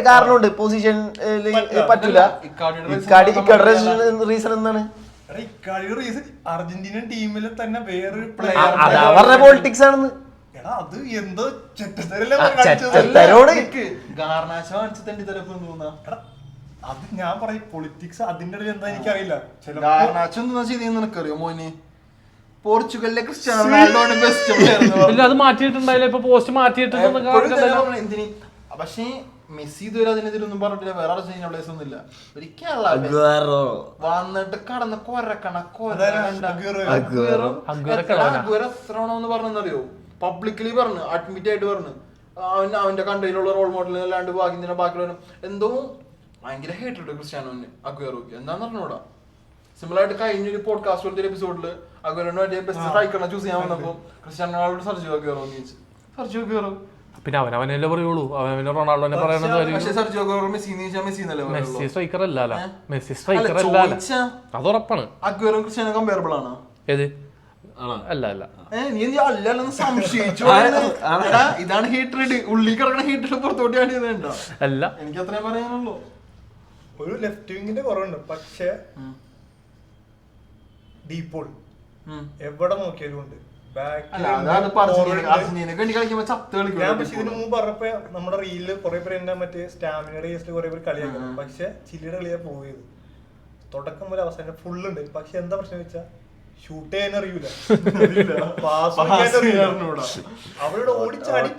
കാരണമുണ്ട്. പൊസിഷൻ പറ്റൂല. റീസൺ എന്താണ്? അർജന്റീനൻ ടീമിൽ തന്നെ വേറൊരു പ്ലെയർ പോളിറ്റിക്സ് ആണെന്ന്. അത് എന്തോ അത് ഞാൻ പറയും. പൊളിറ്റിക്സ് അതിന്റെ ഇടയിൽ എന്താ എനിക്കറിയില്ല. നിനക്കറിയോ മോനെ? പോർച്ചുഗലിലെ ക്രിസ്ത്യാനോ റൊണാൾഡോയാണ് ബെസ്റ്റ് പ്ലെയർ. അത് മാറ്റിയിട്ടുണ്ടായില്ല. ഇപ്പൊ പോസ്റ്റ് മാറ്റിയിട്ടുണ്ട്. പക്ഷേ മെസ്സി ഇതുവരെ അതിനെതിരൊന്നും പറഞ്ഞിട്ടില്ല. വേറെ അർജന്റീന പ്ലേയേഴ്സ് ഒന്നുമില്ല. ഒരിക്കലും വന്നിട്ട് കടന്ന് കൊരക്കണ എത്രയാണോന്ന് പറഞ്ഞറിയോ? പബ്ലിക്കലി പറഞ്ഞു, അഡ്മിറ്റ് ആയിട്ട് പറഞ്ഞു അവന്റെ കൺട്രിയിലുള്ള റോൾ മോഡൽ അല്ലാണ്ട് ബാക്കിയുള്ള എന്തോ ഭയങ്കര ഹേറ്റഡ് ക്രിസ്ത്യാനോന് അഗ്വേറോക്ക്. എന്താന്ന് പറഞ്ഞൂടാ. സിമ്പിൾ ആയിട്ട് കഴിഞ്ഞൊരു പോഡ്കാസ്റ്റ് പോലത്തെ എപ്പിസോഡില് അഗ്വേറോന് പറ്റിയ ബെസ്റ്റ് സ്ട്രൈക്കറിനെ ചൂസ് ചെയ്യാൻ വന്നപ്പോ ക്രിസ്ത്യാനോട് സർജിയോ അഗ്വേറോ ചോദിച്ചു. സർജിയോ അഗ്വേറോ പിന്നെ അവനവനല്ലേ പറയുള്ളൂ, അവനെ റൊണാൾഡോനെ പറയണത്. മെസ്സി സ്ട്രൈക്കർ അല്ലല്ലോ, മെസ്സി സ്ട്രൈക്കർ അല്ല, അത് ഉറപ്പാണ്. അഗ്വേറോ ക്രിസ്ത്യാനോ കമ്പയറബിൾ ആണ്. ഏത് അല്ല അല്ല നീ അല്ലെന്ന് സംശയിച്ചു. ഇതാണ് ഹീറ്റഡ്, ഉള്ളിൽ കിടക്കണ ഹീറ്റഡ് പുറത്തോട്ട് കാണിയതുണ്ടോ? അല്ല, എനിക്ക് അത്രയും പറയാനുള്ളൂ. ഒരു ലെഫ്റ്റ് വിങ്ങിന്റെ കുറവുണ്ട്, പക്ഷെ ഡീപ്പോൾ എവിടെ നോക്കിയാലും ഉണ്ട്. ഇതിനു മുമ്പ് പറഞ്ഞപ്പോ നമ്മുടെ റീലില് കുറെ പേര് എന്നെ മറ്റേ സ്റ്റാമിനയുടെ കേസിൽ കുറെ പേര് കളിയാക്കണം. പക്ഷെ ചില്ലിയുടെ കളിയാ പോയത്. തുടക്കം മുതൽ അവസാനം ഫുള്ള് ഉണ്ട്. പക്ഷെ എന്താ പ്രശ്നം വെച്ചാ ഷൂട്ട് ചെയ്യാൻ അറിയൂല, അവരോട് ഓടിച്ചാടി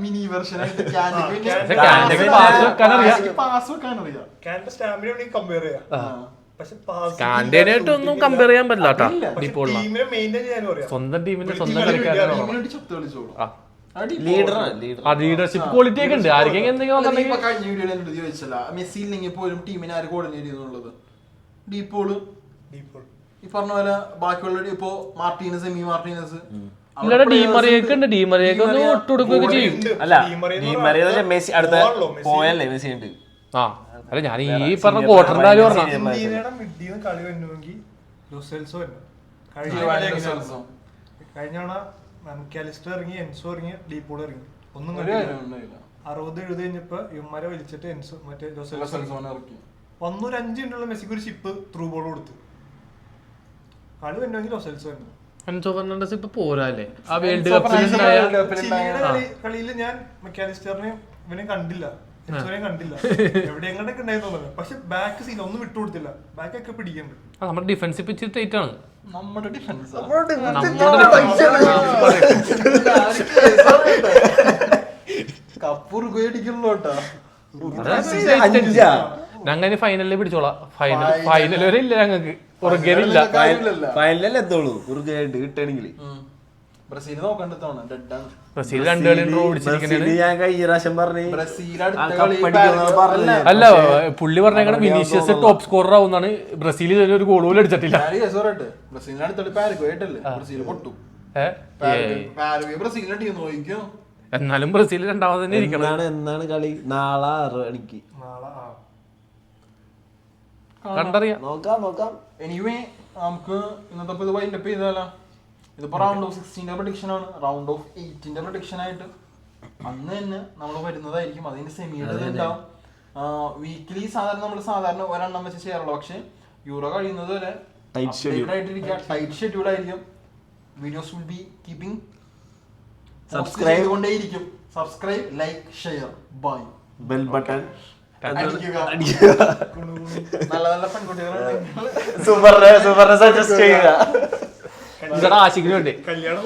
മിനി വെർഷൻ സ്റ്റാമിന കമ്പയർ ചെയ്യാം. കാന്റേനായിട്ടൊന്നും കമ്പയർ ചെയ്യാൻ പറ്റില്ല കേട്ടോ. ടീമിനെ മെയിൻറ്റെയിൻ ചെയ്യാനും അറിയാം. സ്വന്തം ടീമിന്റെ സ്വന്തം കളിക്കാരാണ്. ലീഡർഷിപ്പ് ക്വാളിറ്റി ഒക്കെ ഉണ്ട്. ആർക്കെങ്കിലും എന്തെങ്കിലും കഴിഞ്ഞ വീഡിയോയിൽ ചോദിച്ചല്ല, മെസ്സി ഇല്ലെങ്കിൽ പോലും ടീമിനെ ആര് കോർഡിനേറ്റ് ചെയ്യുന്നുള്ളത്? ഡീപ്പോള് ഈ പറഞ്ഞ പോലെ ബാക്കിയുള്ള ഇപ്പോ മാർട്ടീനസ്, സെമി മാർട്ടീനസ്, ഡീമറിയൊക്കെ ഉണ്ട്. ഡീമറിയൊക്കെ ഒന്ന് ഒട്ടുകൊടുക്കുകയൊക്കെ ചെയ്യും. അല്ല മെസ്സി അടുത്ത പോയല്ലേ മെസ്സി ഉണ്ട്. ആ അല്ല, ഞാൻ ഈ പറഞ്ഞ ക്വാർട്ടറിന്റെ കാര്യം പറഞ്ഞു. കളി വന്നുവെങ്കിൽ കഴിഞ്ഞ കാലിസ്റ്റർ ഇറങ്ങി, എൻസോ ഇറങ്ങി, ഡീപ്പോൾ ഇറങ്ങി, ഒന്നും കണ്ടില്ല. 60-70 കഴിഞ്ഞപ്പോ ഇവന്മാരെ വലിച്ചിട്ട് എൻസോ മറ്റേ ഇറക്കി വന്നു. ഒരു 5 മിനിറ്റുള്ള മെസ്സിക്ക് ഒരു ചിപ്പ് ത്രൂ ബോൾ കൊടുത്തു. കളി വന്നുവെങ്കിൽ ലൊസെൽസോ വന്നു. എൻസോ ഫെർണാണ്ടസ് ഇപ്പൊ പോരാല്ലേ ആ വേൾഡ് കളിയിൽ ഞാൻ മെക്കാലിസ്റ്ററിനെയും ഇവനെയും കണ്ടില്ല, എൻസോനെയും കണ്ടില്ല. എവിടെയെങ്ങോട്ടൊക്കെ ഉണ്ടായിരുന്നു തോന്നുന്നു. പക്ഷെ ബാക്ക് സീൻ ഒന്നും വിട്ടുകൊടുത്തില്ല. ബാക്ക് ഒക്കെ പിടിക്കുന്നുണ്ട്. നമ്മുടെ ഡിഫൻസ് ഇപ്പൊ ഇച്ചിരി ടൈറ്റ് ആണ്. നമ്മുടെ ഡിഫൻസ് കപ്പൂർ അടിക്കുള്ളൂട്ടാ. ഞങ്ങനെ ഫൈനലിൽ പിടിച്ചോളാം. ഫൈനൽ വരെ ഇല്ല ഞങ്ങൾക്ക്, ഉറുഗ്വേയില്ല. ഫൈനലല്ലേ എത്തുള്ളൂ ഉറുഗ്വേയായിട്ട് കിട്ടണമെങ്കിൽ. ബ്രസീൽ നോക്കണ്ടതാണ്, ഡെഡാണ്. ബ്രസീൽ 2 കളി ഡ്രോ പിടിച്ചിരിക്കുന്നത്. ഞാൻ കഴിഞ്ഞ പ്രാവശ്യം പറഞ്ഞു അല്ല, പുള്ളി പറഞ്ഞേക്കണ വിനീഷ്യസ് ടോപ്പ് സ്കോറർ ആവുന്നാണ്. ബ്രസീൽ ഒരു ഗോൾ പോലും അടിച്ചിട്ടില്ല. എന്നാലും ബ്രസീൽ രണ്ടാമത് തന്നെ ഇരിക്കണം. എന്നാണ് കളി? നാളെ 6 മണിക്ക് കണ്ടറിയാം. നോക്കാം. എനിവേ നമുക്ക് ഇന്നത്തെ ഇത് വൈൻഡപ്പ് ചെയ്താലോ? ഇതിപ്പോ റൗണ്ട് ഓഫ് 16 പ്രഡിക്ഷൻ ആണ്. റൗണ്ട് ഓഫ് 8 പ്രഡിക്ഷൻ ആയിട്ട് അന്ന് തന്നെ നമ്മൾ വരുന്നതായിരിക്കും. അതിന് സെമിയുടെ ഉണ്ടാവും. വീക്കിലി സാധാരണ ഒരെണ്ണം വെച്ച് ചെയ്യാറുള്ളൂ. പക്ഷെ യൂറോ കഴിയുന്നത് വരെ ടൈറ്റ് ഷെഡ്യൂൾ ആയിരിക്കും. Videos will be keeping subscribe കൊണ്ടേയിരിക്കും. Subscribe, like, share, bye, bell button അടിക്കുക. നല്ല നല്ല പെൺകുട്ടികളുണ്ടെങ്കിൽ സൂപ്പർ സജസ്റ്റ് ചെയ്യുക. ആശിക്കിനുണ്ട് കല്യാണം